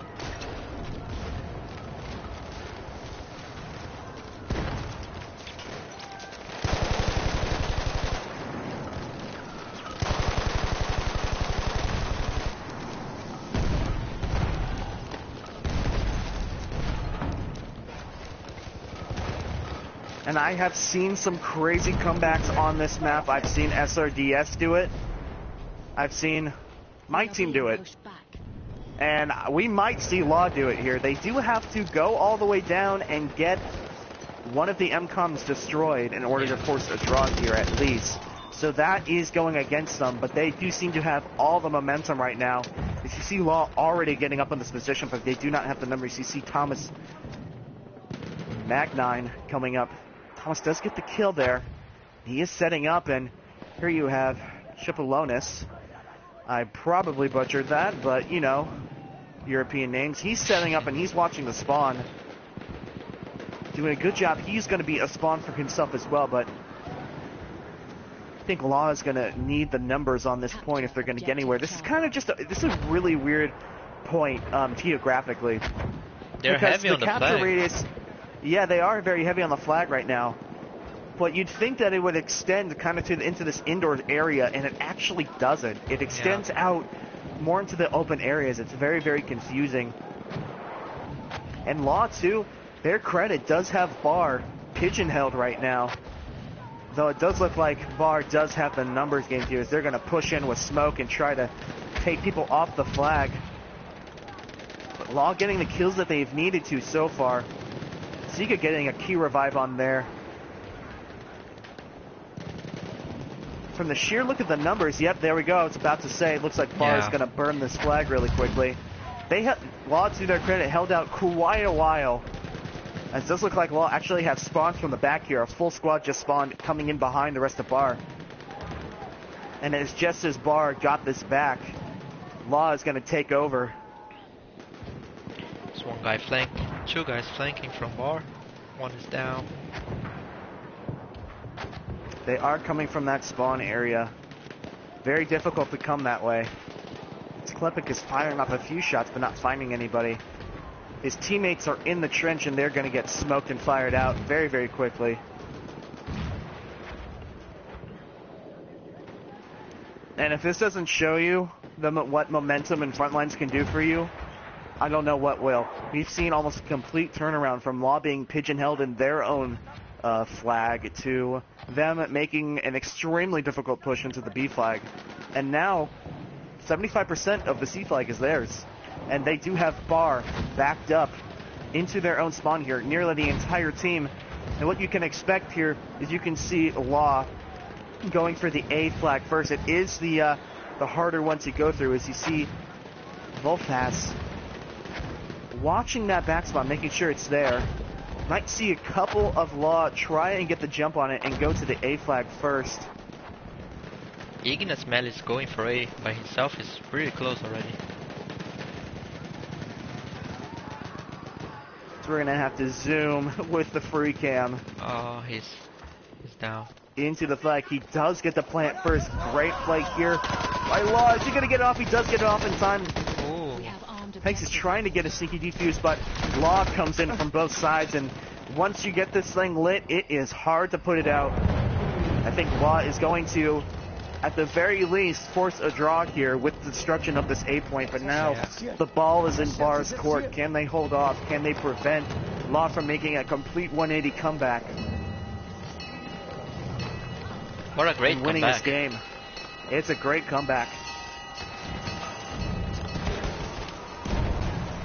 And I have seen some crazy comebacks on this map. I've seen SRDS do it. I've seen my team do it. And we might see Law do it here. They do have to go all the way down and get one of the MCOMs destroyed in order to force a draw here at least. So that is going against them, but they do seem to have all the momentum right now. As you see Law already getting up in this position, but they do not have the numbers. You see Thomas Mag9 coming up. Thomas does get the kill there. He is setting up, and here you have Chipolonis. I probably butchered that, but, you know, European names. He's setting up, and he's watching the spawn. Doing a good job. He's going to be a spawn for himself as well, but I think Law is going to need the numbers on this point if they're going to get anywhere. This is kind of just this is a really weird point geographically. They're heavy on the flag. Radius, yeah, they are very heavy on the flag right now. But you'd think that it would extend kind of into this indoor area, and it actually doesn't. It extends out more into the open areas. It's very, very confusing. And Law, too, their credit does have Bar pigeonholed right now. Though it does look like Bar does have the numbers game here, as they're going to push in with smoke and try to take people off the flag. But Law getting the kills that they've needed to so far. Zika getting a key revive on there. From the sheer look at the numbers, yep, there we go. I was about to say, it looks like Bar is going to burn this flag really quickly. They have, Law, to their credit, held out quite a while. As it does look like Law actually have spawns from the back here. A full squad just spawned coming in behind the rest of Bar. And it's just as Bar got this back, Law is going to take over. There's one guy flanking, 2 guys flanking from Bar. 1 is down. They are coming from that spawn area. Very difficult to come that way. It's Klepek is firing off a few shots but not finding anybody. His teammates are in the trench and they're going to get smoked and fired out very, very quickly. And if this doesn't show you what momentum and Frontlines can do for you, I don't know what will. We've seen almost a complete turnaround from Law being pigeonholed in their own flag to them making an extremely difficult push into the B flag. And now, 75% of the C flag is theirs. And they do have Bar backed up into their own spawn here, nearly the entire team. And what you can expect here is you can see Law going for the A flag first. It is the harder one to go through, as you see Volfas watching that back spawn, making sure it's there. Might see a couple of Law try and get the jump on it and go to the A flag first. Ignis Mel is going for A by himself. Is pretty close already. So we're gonna have to zoom with the free cam. Oh, he's down. Into the flag. He does get the plant first. Great play here by Law. Is he gonna get it off? He does get it off in time. Oh. Hanks is trying to get a sneaky defuse, but Law comes in from both sides, and once you get this thing lit, it is hard to put it out. I think Law is going to, at the very least, force a draw here with the destruction of this A point, but now the ball is in Bar's court. Can they hold off? Can they prevent Law from making a complete 180 comeback? What a great winning comeback. This game. It's a great comeback.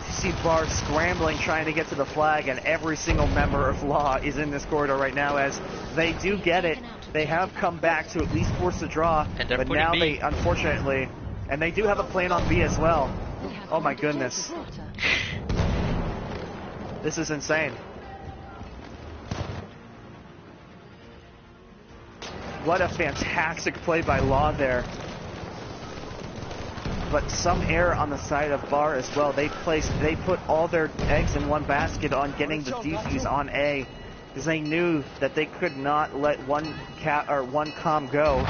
You see Bar scrambling, trying to get to the flag, and every single member of Law is in this corridor right now as they do get it. They have come back to at least force the draw, but now B. they, unfortunately, and they do have a plan on B as well. Oh my goodness. This is insane. What a fantastic play by Law there. But some error on the side of Bar as well. They put all their eggs in one basket on getting the defuse on A, because they knew that they could not let one comm go,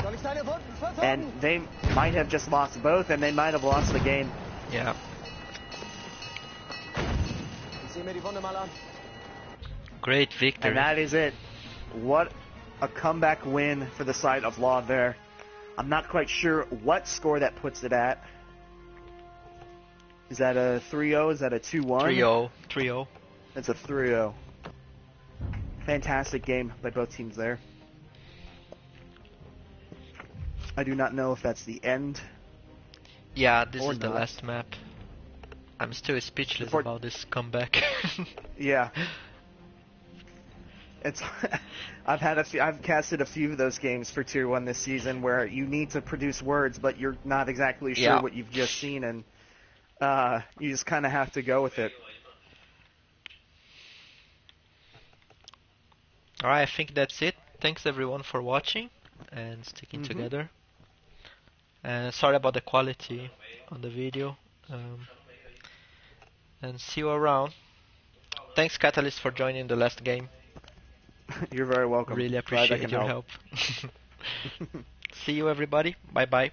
and they might have just lost both, and they might have lost the game. Yeah. Great victory. And that is it. What a comeback win for the side of Law there. I'm not quite sure what score that puts it at. Is that a 3-0? Is that a 2-1? 3-0. 3-0. That's a 3-0. Fantastic game by both teams there. I do not know if that's the end. Yeah, this is not. the last map. I'm still speechless about this comeback. Yeah. It's I've casted a few of those games for Tier 1 this season where you need to produce words, but you're not exactly sure what you've just seen, and you just kind of have to go with it. Alright, I think that's it. Thanks everyone for watching and sticking together. And sorry about the quality on the video. And see you around. Thanks Catalyst for joining the last game. You're very welcome. Really appreciate your help. See you everybody. Bye bye.